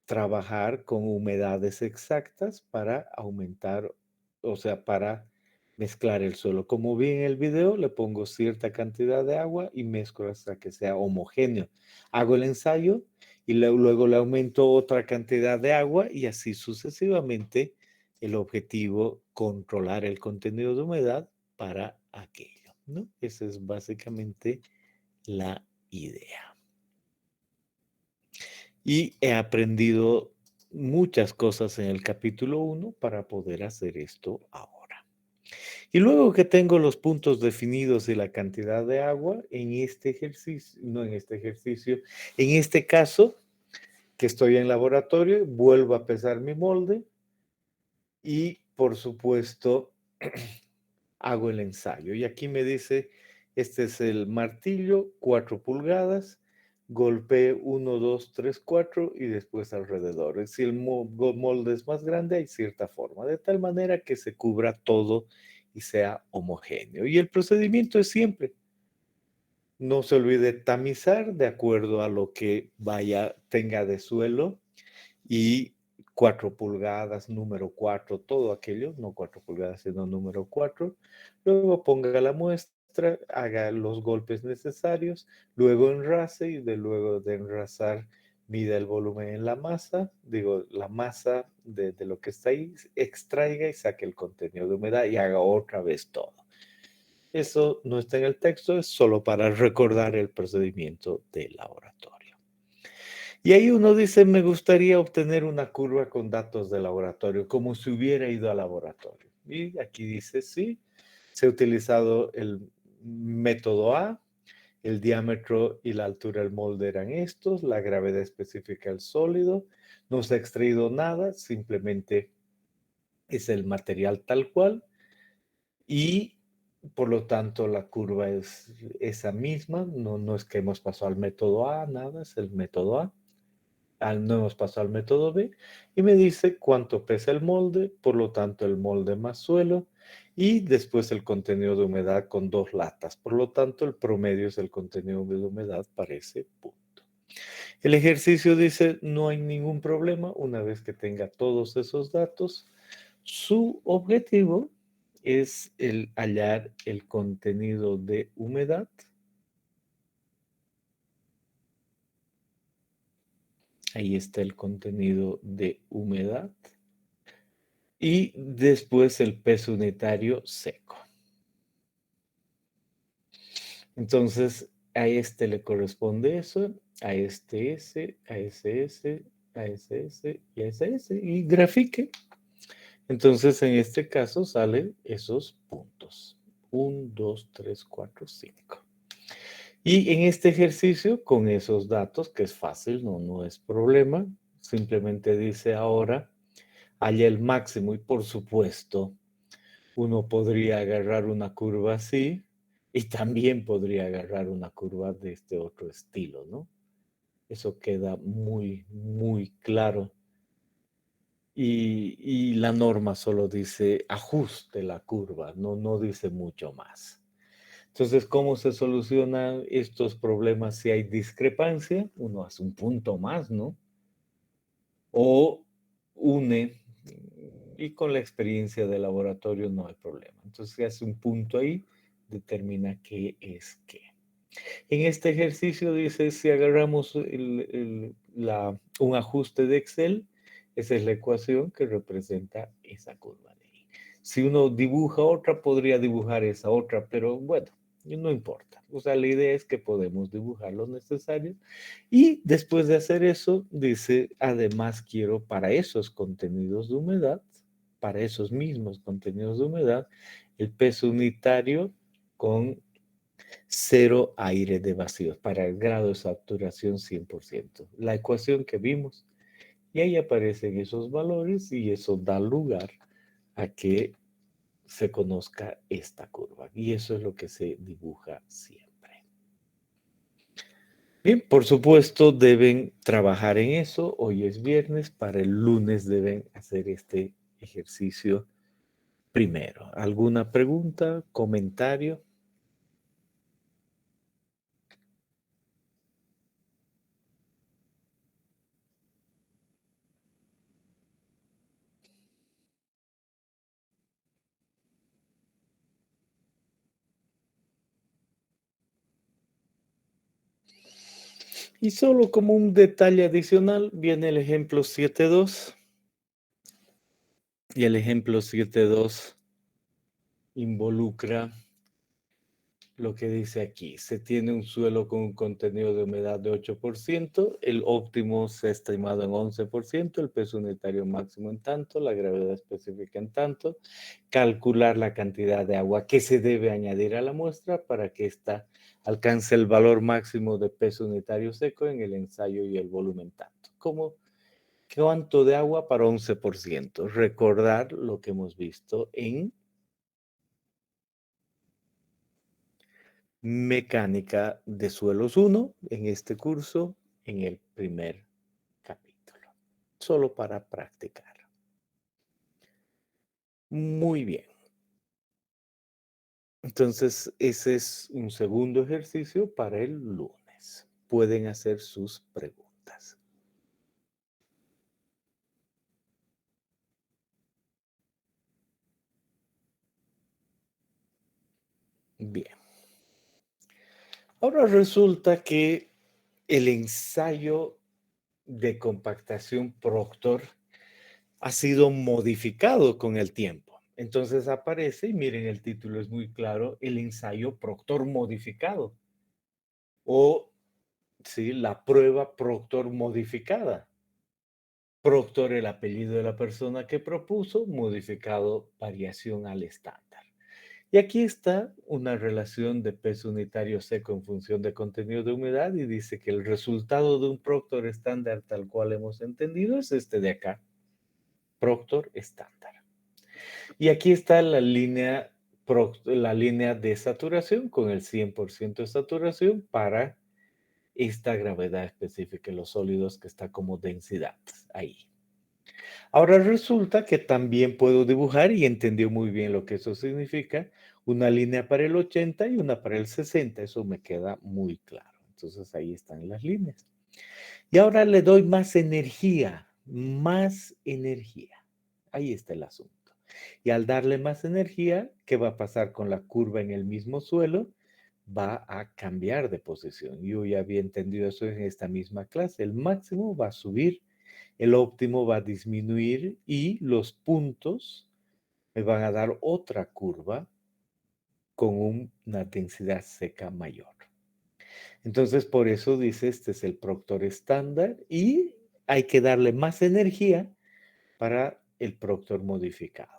trabajar con humedades exactas para aumentar, o sea, para mezclar el suelo. Como vi en el video, le pongo cierta cantidad de agua y mezclo hasta que sea homogéneo. Hago el ensayo y luego le aumento otra cantidad de agua y así sucesivamente. El objetivo, controlar el contenido de humedad para aquello, ¿no? Esa es básicamente la idea. Y he aprendido muchas cosas en el capítulo 1 para poder hacer esto ahora. Y luego que tengo los puntos definidos y la cantidad de agua, en este ejercicio, no en este ejercicio, en este caso, que estoy en laboratorio, vuelvo a pesar mi molde y, por supuesto, hago el ensayo. Y aquí me dice, este es el martillo, 4 pulgadas, golpee 1, 2, 3, 4 y después alrededor. Si el molde es más grande, hay cierta forma, de tal manera que se cubra todo y sea homogéneo. Y el procedimiento es siempre, no se olvide tamizar de acuerdo a lo que tenga de suelo y 4 pulgadas, número 4, todo aquello, no 4 pulgadas, sino número 4. Luego ponga la muestra, haga los golpes necesarios, luego enrase y luego de enrasar mida el volumen en la masa, digo, la masa de lo que está ahí, extraiga y saque el contenido de humedad y haga otra vez todo. Eso no está en el texto, es solo para recordar el procedimiento del laboratorio. Y ahí uno dice, me gustaría obtener una curva con datos de laboratorio, como si hubiera ido al laboratorio. Y aquí dice, sí, se ha utilizado el método A, el diámetro y la altura del molde eran estos, la gravedad específica del sólido, no se ha extraído nada, simplemente es el material tal cual y por lo tanto la curva es esa misma, no es que hemos pasado al método A, nada, es el método A. No hemos pasado al método B y me dice cuánto pesa el molde, por lo tanto el molde más suelo y después el contenido de humedad con 2 latas. Por lo tanto, el promedio es el contenido de humedad para ese punto. El ejercicio dice no hay ningún problema una vez que tenga todos esos datos. Su objetivo es el hallar el contenido de humedad. Ahí está el contenido de humedad. Y después el peso unitario seco. Entonces, a este le corresponde eso, a este S, a ese S, a ese S y a ese S. Y grafique. Entonces, en este caso salen esos puntos. 1, 2, 3, 4, 5. Y en este ejercicio, con esos datos, que es fácil, no es problema, simplemente dice ahora, halla el máximo y por supuesto, uno podría agarrar una curva así y también podría agarrar una curva de este otro estilo, ¿no? Eso queda muy, muy claro. Y la norma solo dice ajuste la curva, no dice mucho más. Entonces, ¿cómo se solucionan estos problemas si hay discrepancia? Uno hace un punto más, ¿no? O une, y con la experiencia de laboratorio no hay problema. Entonces, se hace un punto ahí, determina qué es qué. En este ejercicio dice, si agarramos un ajuste de Excel, esa es la ecuación que representa esa curva de ahí. Si uno dibuja otra, podría dibujar esa otra, pero bueno, no importa. O sea, la idea es que podemos dibujar lo necesario. Y después de hacer eso, dice, además quiero para esos contenidos de humedad, para esos mismos contenidos de humedad, el peso unitario con 0 aire de vacío para el grado de saturación 100%. La ecuación que vimos. Y ahí aparecen esos valores y eso da lugar a que se conozca esta curva. Y eso es lo que se dibuja siempre. Bien, por supuesto deben trabajar en eso. Hoy es viernes, para el lunes deben hacer este ejercicio primero. ¿Alguna pregunta, comentario? Y solo como un detalle adicional, viene el ejemplo 7.2 y el ejemplo 7.2 involucra lo que dice aquí. Se tiene un suelo con un contenido de humedad de 8%, el óptimo se ha estimado en 11%, el peso unitario máximo en tanto, la gravedad específica en tanto, calcular la cantidad de agua que se debe añadir a la muestra para que ésta alcance el valor máximo de peso unitario seco en el ensayo y el volumen tanto. Como ¿Cuánto de agua para 11%? Recordar lo que hemos visto en mecánica de suelos uno en este curso, en el primer capítulo. Solo para practicar. Muy bien. Entonces, ese es un segundo ejercicio para el lunes. Pueden hacer sus preguntas. Bien. Ahora resulta que el ensayo de compactación Proctor ha sido modificado con el tiempo. Entonces aparece, y miren, el título es muy claro, el ensayo Proctor modificado o sí, la prueba Proctor modificada. Proctor, el apellido de la persona que propuso, modificado variación al estándar. Y aquí está una relación de peso unitario seco en función de contenido de humedad y dice que el resultado de un Proctor estándar tal cual hemos entendido es este de acá, Proctor estándar. Y aquí está la línea de saturación con el 100% de saturación para esta gravedad específica en los sólidos que está como densidad ahí. Ahora resulta que también puedo dibujar, y entendió muy bien lo que eso significa, una línea para el 80 y una para el 60. Eso me queda muy claro. Entonces ahí están las líneas. Y ahora le doy más energía, más energía. Ahí está el asunto. Y al darle más energía, ¿qué va a pasar con la curva en el mismo suelo? Va a cambiar de posición. Yo ya había entendido eso en esta misma clase. El máximo va a subir, el óptimo va a disminuir y los puntos me van a dar otra curva con una densidad seca mayor. Entonces, por eso dice, este es el Proctor estándar y hay que darle más energía para el Proctor modificado.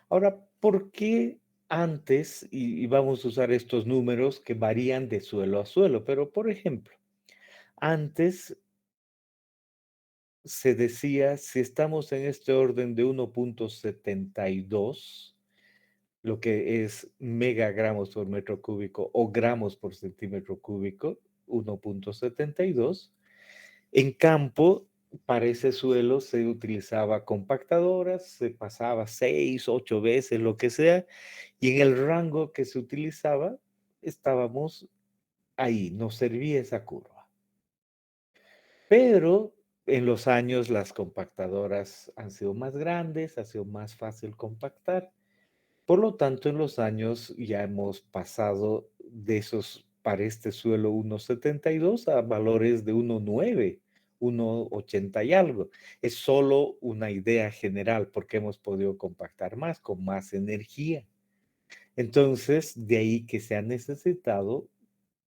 Ahora, ¿por qué antes, y vamos a usar estos números que varían de suelo a suelo, pero por ejemplo, antes se decía, si estamos en este orden de 1.72, lo que es megagramos por metro cúbico o gramos por centímetro cúbico, 1.72, en campo, para ese suelo se utilizaba compactadoras, se pasaba 6, 8 veces, lo que sea, y en el rango que se utilizaba, estábamos ahí, nos servía esa curva. Pero en los años las compactadoras han sido más grandes, ha sido más fácil compactar. Por lo tanto, en los años ya hemos pasado de esos para este suelo 1.72 a valores de 1.9, 1.80 y algo. Es solo una idea general porque hemos podido compactar más, con más energía. Entonces, de ahí que se ha necesitado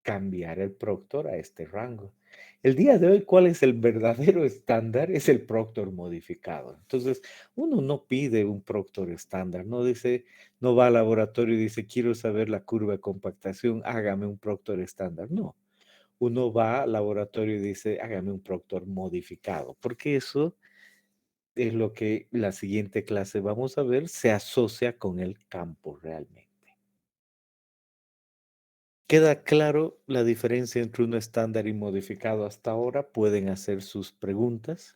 cambiar el Proctor a este rango. El día de hoy, ¿cuál es el verdadero estándar? Es el Proctor modificado. Entonces, uno no pide un Proctor estándar, no dice, no va al laboratorio y dice, quiero saber la curva de compactación, hágame un Proctor estándar. No, uno va al laboratorio y dice, hágame un Proctor modificado, porque eso es lo que la siguiente clase vamos a ver, se asocia con el campo realmente. ¿Queda claro la diferencia entre uno estándar y modificado hasta ahora? Pueden hacer sus preguntas.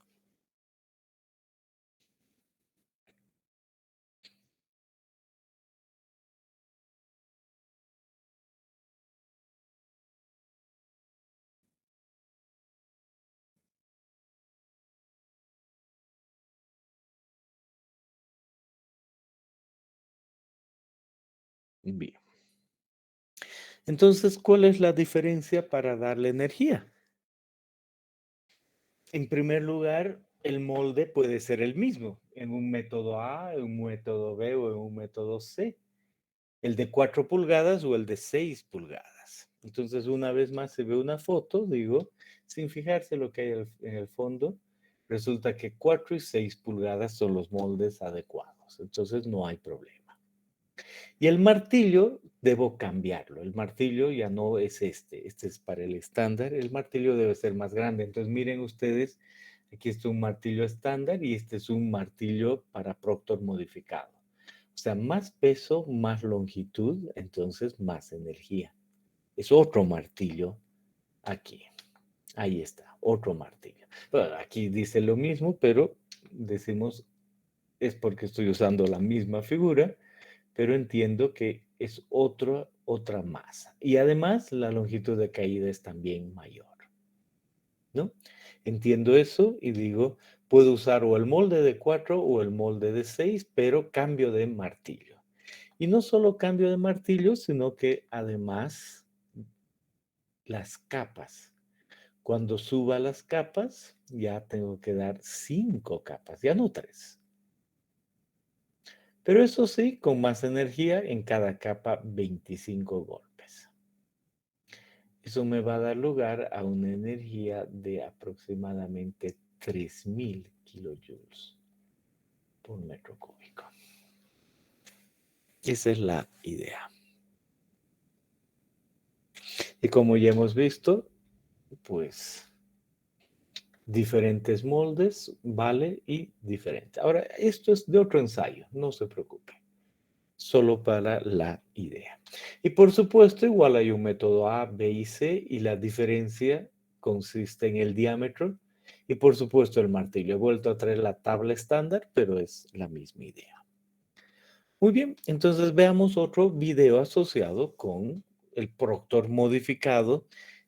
Bien. Entonces, ¿cuál es la diferencia para darle energía? En primer lugar, el molde puede ser el mismo en un método A, en un método B o en un método C. El de 4 pulgadas o el de 6 pulgadas. Entonces, una vez más se ve una foto, digo, sin fijarse lo que hay en el fondo, resulta que 4 y 6 pulgadas son los moldes adecuados. Entonces, no hay problema. Y el martillo, debo cambiarlo. El martillo ya no es este es para el estándar. El martillo debe ser más grande. Entonces, miren ustedes, Aquí está un martillo estándar y este es un martillo para Proctor modificado. O sea, más peso, más longitud, entonces más energía. Es otro martillo aquí. Ahí está, otro martillo. Bueno, aquí dice lo mismo, pero decimos es porque estoy usando la misma figura, pero entiendo que es otra masa. Y además la longitud de caída es también mayor, ¿no? Entiendo eso y digo, puedo usar o el molde de 4 o el molde de 6, pero cambio de martillo. Y no solo cambio de martillo, sino que además las capas. Cuando suba las capas, ya tengo que dar 5 capas, ya no 3. Pero eso sí, con más energía en cada capa, 25 golpes. Eso me va a dar lugar a una energía de aproximadamente 3000 kilojoules por metro cúbico. Esa es la idea. Y como ya hemos visto, pues diferentes moldes, vale, y diferente. Ahora, esto es de otro ensayo, no se preocupe, solo para la idea. Y por supuesto, igual hay un método A, B y C, y la diferencia consiste en el diámetro y por supuesto el martillo. He vuelto a traer la tabla estándar, pero es la misma idea. Muy bien, entonces veamos otro video asociado con el Proctor modificado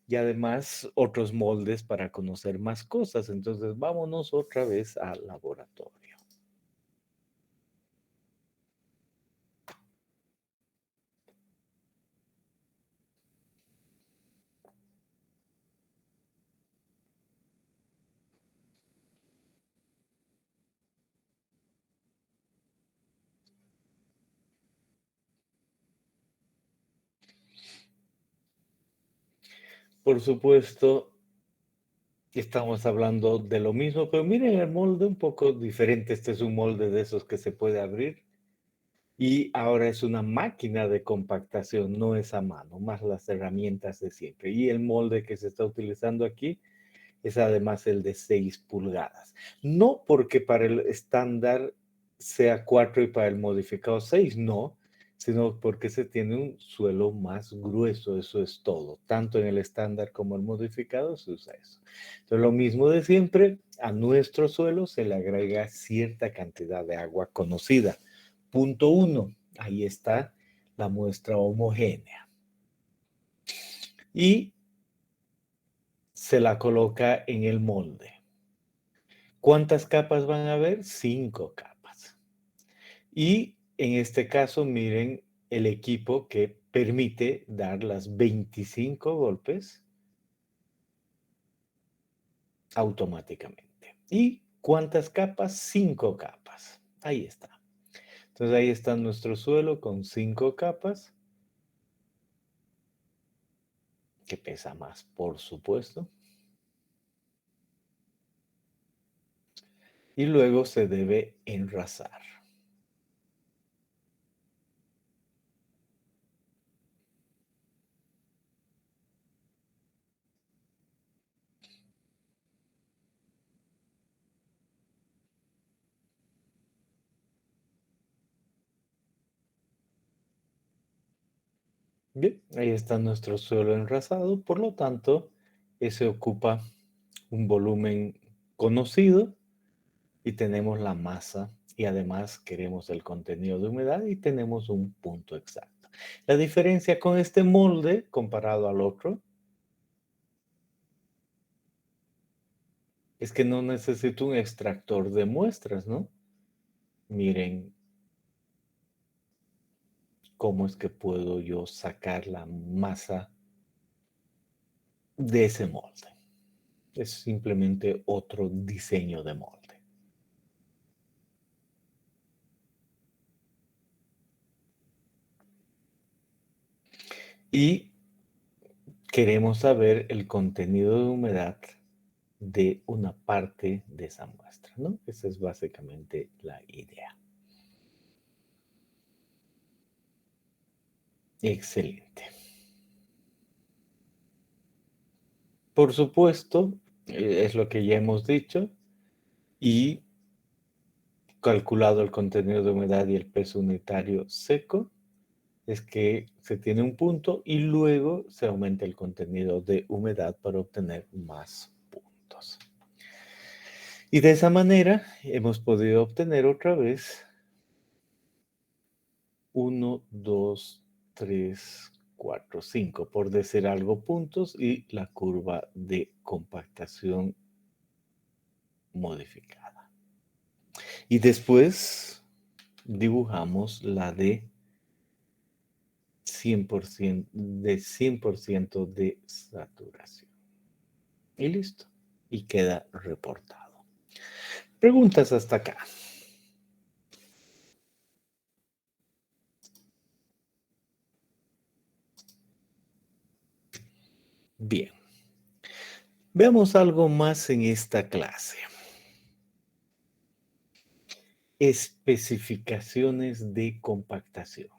y además otros moldes para conocer más cosas. Entonces vámonos otra vez al laboratorio. Por supuesto, estamos hablando de lo mismo, pero miren el molde un poco diferente. Este es un molde de esos que se puede abrir y ahora es una máquina de compactación, no es a mano, más las herramientas de siempre. Y el molde que se está utilizando aquí es además el de 6 pulgadas. No porque para el estándar sea 4 y para el modificado 6, no, sino porque se tiene un suelo más grueso, eso es todo. Tanto en el estándar como el modificado se usa eso. Entonces, lo mismo de siempre, a nuestro suelo se le agrega cierta cantidad de agua conocida. Punto 1, ahí está la muestra homogénea. Y se la coloca en el molde. ¿Cuántas capas van a haber? 5 capas. Y en este caso, miren el equipo que permite dar las 25 golpes automáticamente. ¿Y cuántas capas? 5 capas. Ahí está. Entonces ahí está nuestro suelo con 5 capas, que pesa más, por supuesto. Y luego se debe enrasar. Bien, ahí está nuestro suelo enrasado, por lo tanto, ese ocupa un volumen conocido y tenemos la masa y además queremos el contenido de humedad y tenemos un punto exacto. La diferencia con este molde comparado al otro es que no necesito un extractor de muestras, ¿no? Miren cómo es que puedo yo sacar la masa de ese molde. Es simplemente otro diseño de molde. Y queremos saber el contenido de humedad de una parte de esa muestra, ¿no? Esa es básicamente la idea. Excelente. Por supuesto, es lo que ya hemos dicho, y calculado el contenido de humedad y el peso unitario seco, es que se tiene un punto y luego se aumenta el contenido de humedad para obtener más puntos. Y de esa manera hemos podido obtener otra vez 1, 2, 3, 4, 5, por decir algo, puntos y la curva de compactación modificada. Y después dibujamos la de 100% de saturación. Y listo. Y queda reportado. Preguntas hasta acá. Bien. Veamos algo más en esta clase. Especificaciones de compactación.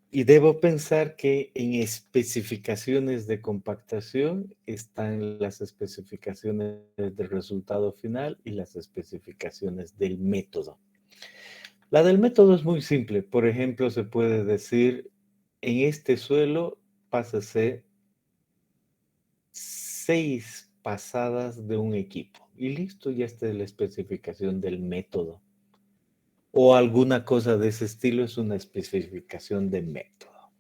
Y debo pensar que en especificaciones de compactación están las especificaciones del resultado final y las especificaciones del método. La del método es muy simple. Por ejemplo, se puede decir, en este suelo pásase 6 pasadas de un equipo. Y listo, ya está la especificación del método. O alguna cosa de ese estilo es una especificación de método.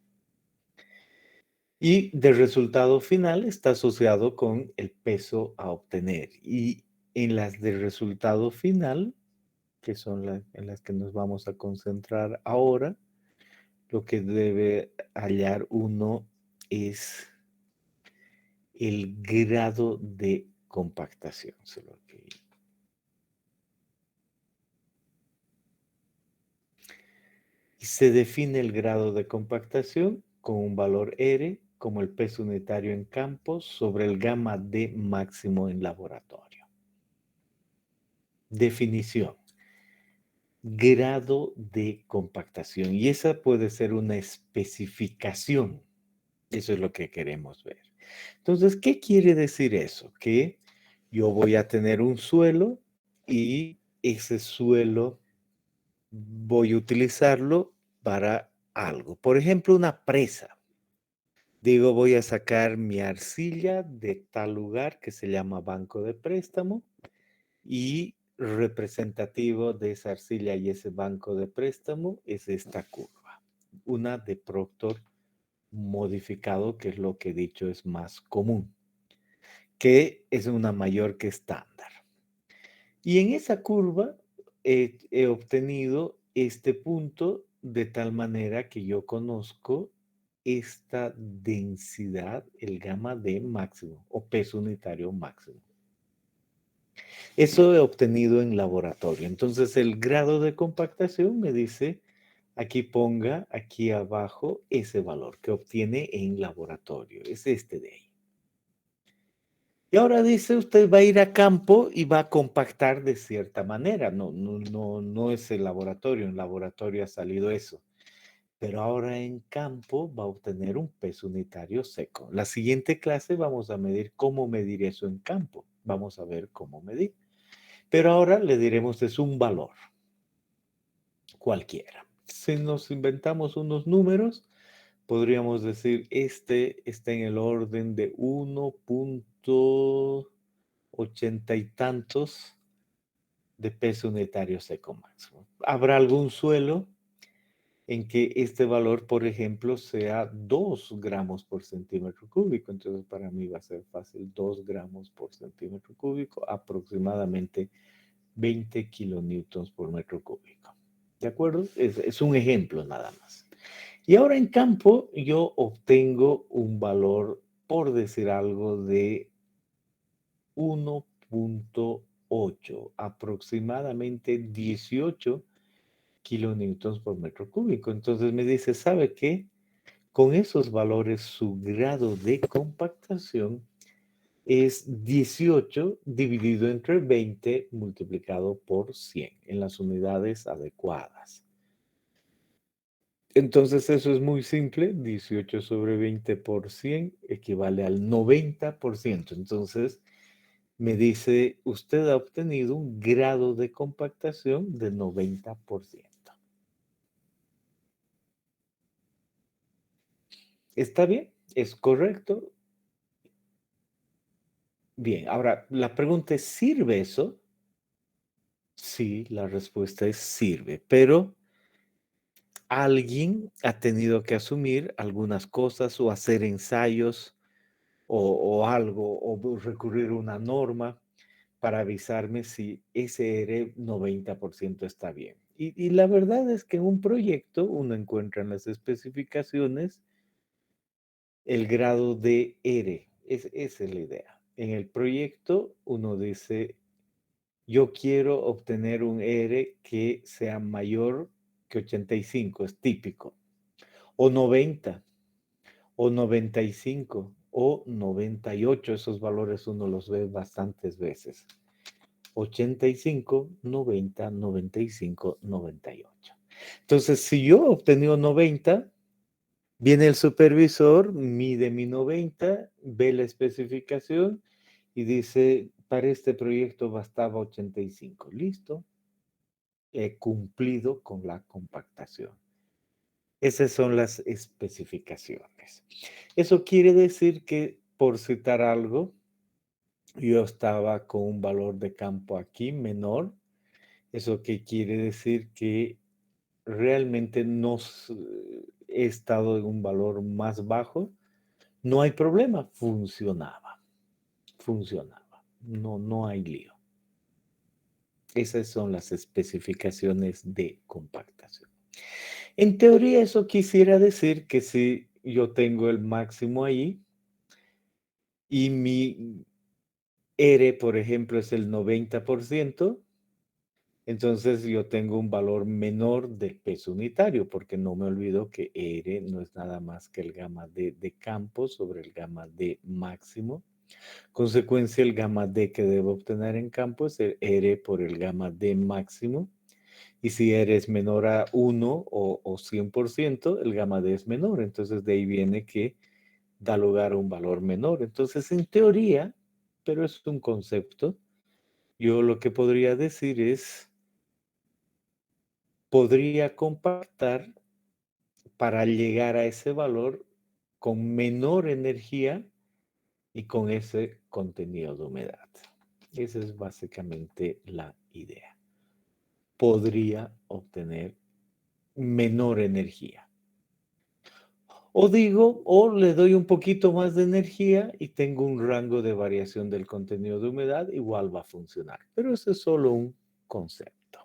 Y del resultado final está asociado con el peso a obtener. Y en las del resultado final, que son en las que nos vamos a concentrar ahora, lo que debe hallar uno es el grado de compactación. Y se define el grado de compactación con un valor R como el peso unitario en campos sobre el gamma D máximo en laboratorio. Definición. Grado de compactación. Y esa puede ser una especificación. Eso es lo que queremos ver. Entonces, ¿qué quiere decir eso? Que yo voy a tener un suelo y ese suelo voy a utilizarlo para algo. Por ejemplo, una presa. Digo, voy a sacar mi arcilla de tal lugar que se llama banco de préstamo y representativo de esa arcilla y ese banco de préstamo es esta curva. Una de Proctor modificado, que es lo que he dicho es más común, que es una mayor que estándar. Y en esa curva he obtenido este punto de tal manera que yo conozco esta densidad, el gamma D máximo o peso unitario máximo. Eso he obtenido en laboratorio. Entonces el grado de compactación me dice, aquí ponga aquí abajo ese valor que obtiene en laboratorio. Es este de ahí. Y ahora dice, usted va a ir a campo y va a compactar de cierta manera. No es el laboratorio. En laboratorio ha salido eso. Pero ahora en campo va a obtener un peso unitario seco. La siguiente clase vamos a medir cómo medir eso en campo. Vamos a ver cómo medir. Pero ahora le diremos es un valor cualquiera. Si nos inventamos unos números, podríamos decir este está en el orden de 1.80 y tantos de peso unitario seco máximo. Habrá algún suelo en que este valor, por ejemplo, sea 2 gramos por centímetro cúbico. Entonces, para mí va a ser fácil, 2 gramos por centímetro cúbico, aproximadamente 20 kilonewtons por metro cúbico. ¿De acuerdo? Es un ejemplo nada más. Y ahora en campo yo obtengo un valor, por decir algo, de 1.8, aproximadamente 18 kilonewtons por metro cúbico. Entonces me dice, ¿sabe qué? Con esos valores, su grado de compactación es 18 dividido entre 20 multiplicado por 100 en las unidades adecuadas. Entonces eso es muy simple, 18 sobre 20 por 100 equivale al 90%. Entonces Me dice, usted ha obtenido un grado de compactación del 90%. ¿Está bien? ¿Es correcto? Bien, ahora la pregunta es, ¿sirve eso? Sí, la respuesta es sirve, pero alguien ha tenido que asumir algunas cosas o hacer ensayos o algo, o recurrir a una norma para avisarme si ese R 90% está bien. Y la verdad es que en un proyecto uno encuentra en las especificaciones el grado de R. Esa es la idea. En el proyecto uno dice, yo quiero obtener un R que sea mayor que 85, es típico, o 90, o 95, o 98. Esos valores uno los ve bastantes veces. 85, 90, 95, 98. Entonces, si yo he obtenido 90, viene el supervisor, mide mi 90, ve la especificación y dice, para este proyecto bastaba 85. Listo, he cumplido con la compactación. Esas son las especificaciones. Eso quiere decir que, por citar algo, yo estaba con un valor de campo aquí menor. ¿Eso qué quiere decir? Que realmente no he estado en un valor más bajo. No hay problema, funcionaba, funcionaba. No, no hay lío. Esas son las especificaciones de compactación. En teoría, eso quisiera decir que si yo tengo el máximo ahí y mi R, por ejemplo, es el 90%, entonces yo tengo un valor menor del peso unitario, porque no me olvido que R no es nada más que el gamma D de campo sobre el gamma D máximo. Consecuencia, el gamma D que debo obtener en campo es el R por el gamma D máximo. Y si R es menor a 1 o 100%, el gamma D es menor. Entonces de ahí viene que da lugar a un valor menor. Entonces, en teoría, pero es un concepto, yo lo que podría decir es, podría compactar para llegar a ese valor con menor energía y con ese contenido de humedad. Esa es básicamente la idea. Podría obtener menor energía. O digo, o le doy un poquito más de energía y tengo un rango de variación del contenido de humedad, igual va a funcionar. Pero eso es solo un concepto.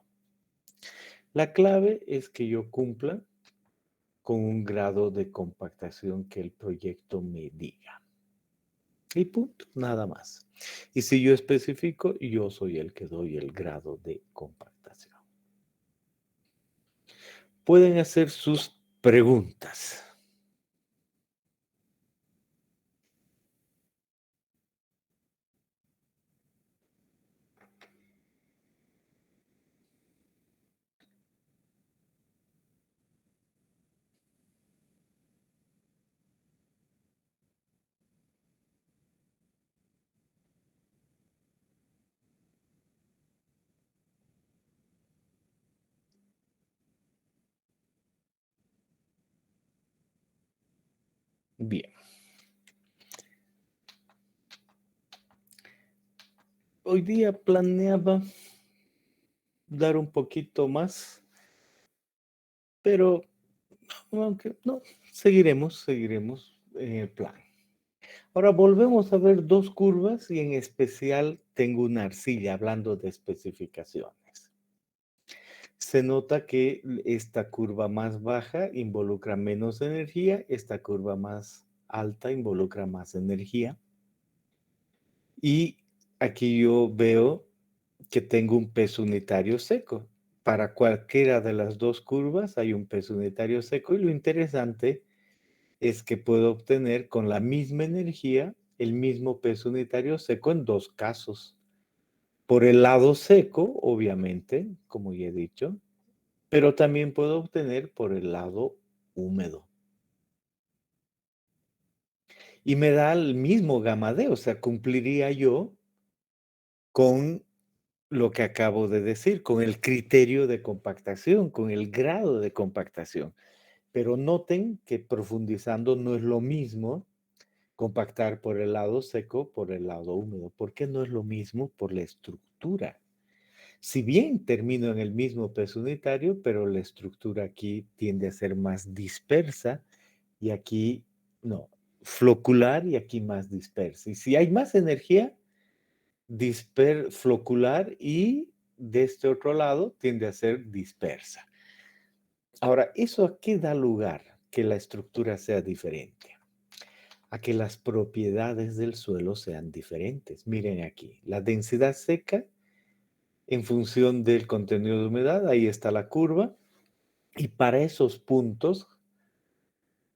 La clave es que yo cumpla con un grado de compactación que el proyecto me diga. Y punto, nada más. Y si yo especifico, yo soy el que doy el grado de compactación. Pueden hacer sus preguntas. Bien. Hoy día planeaba dar un poquito más, pero aunque no, seguiremos en el plan. Ahora volvemos a ver dos curvas y en especial tengo una arcilla hablando de especificaciones. Se nota que esta curva más baja involucra menos energía, esta curva más alta involucra más energía. Y aquí yo veo que tengo un peso unitario seco. Para cualquiera de las dos curvas hay un peso unitario seco y lo interesante es que puedo obtener con la misma energía el mismo peso unitario seco en dos casos. Por el lado seco, obviamente, como ya he dicho, pero también puedo obtener por el lado húmedo. Y me da el mismo gamma D, o sea, cumpliría yo con lo que acabo de decir, con el criterio de compactación, con el grado de compactación. Pero noten que profundizando no es lo mismo compactar por el lado seco, por el lado húmedo. ¿Por qué no es lo mismo? Por la estructura. Si bien termino en el mismo peso unitario, pero la estructura aquí tiende a ser más dispersa y aquí no, flocular y aquí más dispersa. Y si hay más energía, flocular y de este otro lado tiende a ser dispersa. Ahora, ¿eso a qué da lugar que la estructura sea diferente? A que las propiedades del suelo sean diferentes. Miren aquí, la densidad seca en función del contenido de humedad, ahí está la curva, y para esos puntos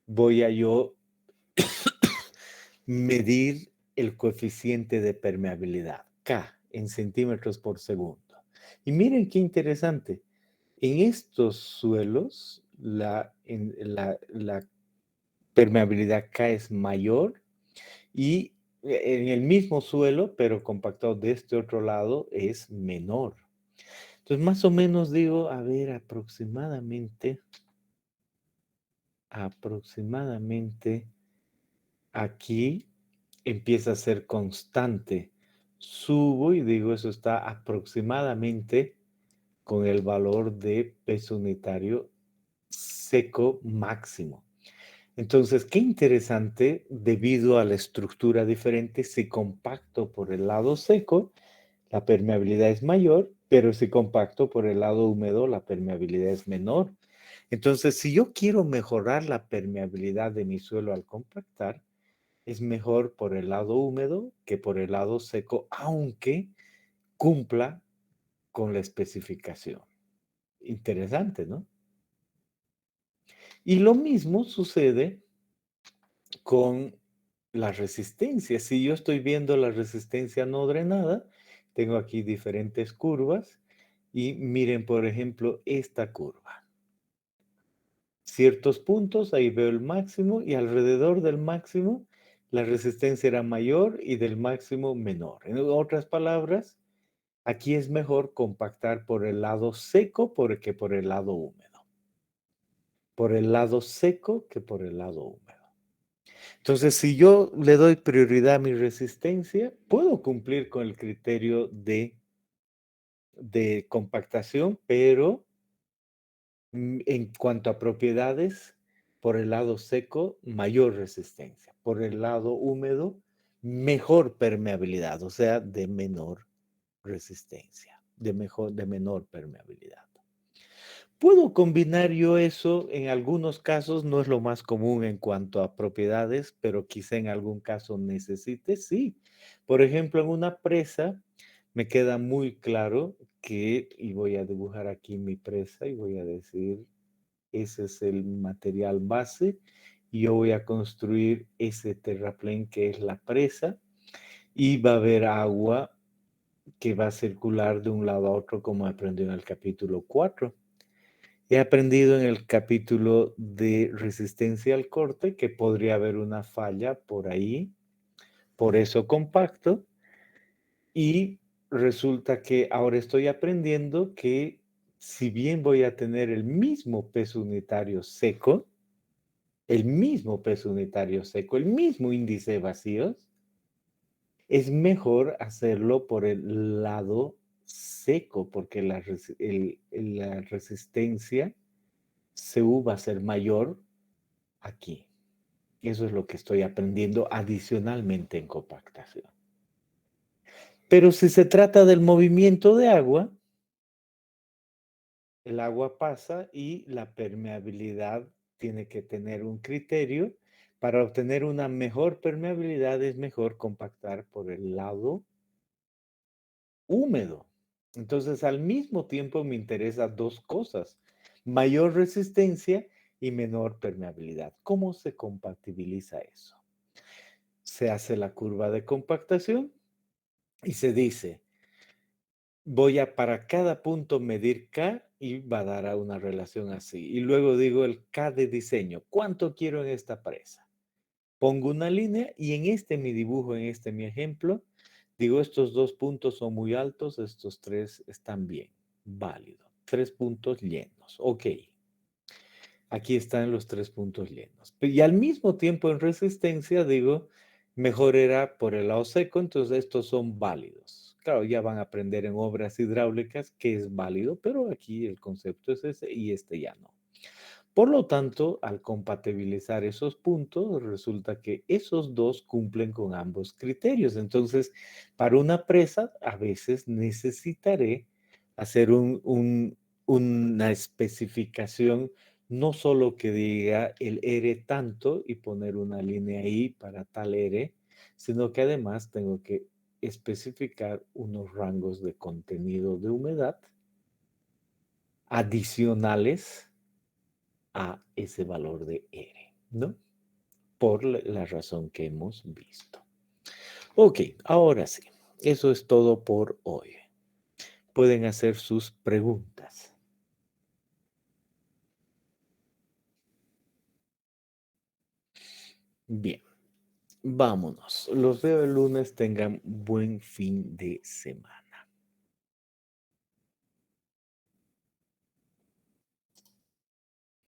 voy a yo medir el coeficiente de permeabilidad, K, en centímetros por segundo. Y miren qué interesante, en estos suelos la permeabilidad K es mayor y en el mismo suelo, pero compactado de este otro lado, es menor. Entonces, más o menos digo, a ver, aproximadamente aquí empieza a ser constante. Subo y digo, eso está aproximadamente con el valor de peso unitario seco máximo. Entonces, qué interesante, debido a la estructura diferente, si compacto por el lado seco, la permeabilidad es mayor, pero si compacto por el lado húmedo, la permeabilidad es menor. Entonces, si yo quiero mejorar la permeabilidad de mi suelo al compactar, es mejor por el lado húmedo que por el lado seco, aunque cumpla con la especificación. Interesante, ¿no? Y lo mismo sucede con la resistencia. Si yo estoy viendo la resistencia no drenada, tengo aquí diferentes curvas y miren, por ejemplo, esta curva. Ciertos puntos, ahí veo el máximo y alrededor del máximo la resistencia era mayor y del máximo menor. En otras palabras, aquí es mejor compactar por el lado seco que por el lado húmedo. Por el lado seco que por el lado húmedo. Entonces, si yo le doy prioridad a mi resistencia, puedo cumplir con el criterio de compactación, pero en cuanto a propiedades, por el lado seco, mayor resistencia. Por el lado húmedo, mejor permeabilidad, o sea, de menor resistencia, de menor permeabilidad. Puedo combinar yo eso, en algunos casos no es lo más común en cuanto a propiedades, pero quizá en algún caso necesite, sí. Por ejemplo, en una presa me queda muy claro que, y voy a dibujar aquí mi presa y voy a decir, ese es el material base y yo voy a construir ese terraplén que es la presa y va a haber agua que va a circular de un lado a otro como aprendí en el capítulo 4. He aprendido en el capítulo de resistencia al corte que podría haber una falla por ahí, por eso compacto, y resulta que ahora estoy aprendiendo que si bien voy a tener el mismo peso unitario seco, el mismo índice de vacíos, es mejor hacerlo por el lado seco, porque la resistencia CU va a ser mayor aquí. Eso es lo que estoy aprendiendo adicionalmente en compactación. Pero si se trata del movimiento de agua, el agua pasa y la permeabilidad tiene que tener un criterio. Para obtener una mejor permeabilidad es mejor compactar por el lado húmedo. Entonces, al mismo tiempo me interesa dos cosas, mayor resistencia y menor permeabilidad. ¿Cómo se compatibiliza eso? Se hace la curva de compactación y se dice, voy a para cada punto medir K y va a dar a una relación así. Y luego digo el K de diseño, ¿cuánto quiero en esta presa? Pongo una línea y en este mi dibujo, en este mi ejemplo, Digo, estos 2 puntos son muy altos, estos 3 están bien, válido. 3 puntos llenos, okey. Aquí están los 3 puntos llenos. Y al mismo tiempo en resistencia, digo, mejor era por el lado seco, entonces estos son válidos. Claro, ya van a aprender en obras hidráulicas que es válido, pero aquí el concepto es ese y este ya no. Por lo tanto, al compatibilizar esos puntos, resulta que esos 2 cumplen con ambos criterios. Entonces, para una presa, a veces necesitaré hacer una especificación, no solo que diga el R tanto y poner una línea ahí para tal R, sino que además tengo que especificar unos rangos de contenido de humedad adicionales a ese valor de R, ¿no? Por la razón que hemos visto. Ok, ahora sí, eso es todo por hoy. Pueden hacer sus preguntas. Bien, vámonos. Los veo el lunes. Tengan buen fin de semana.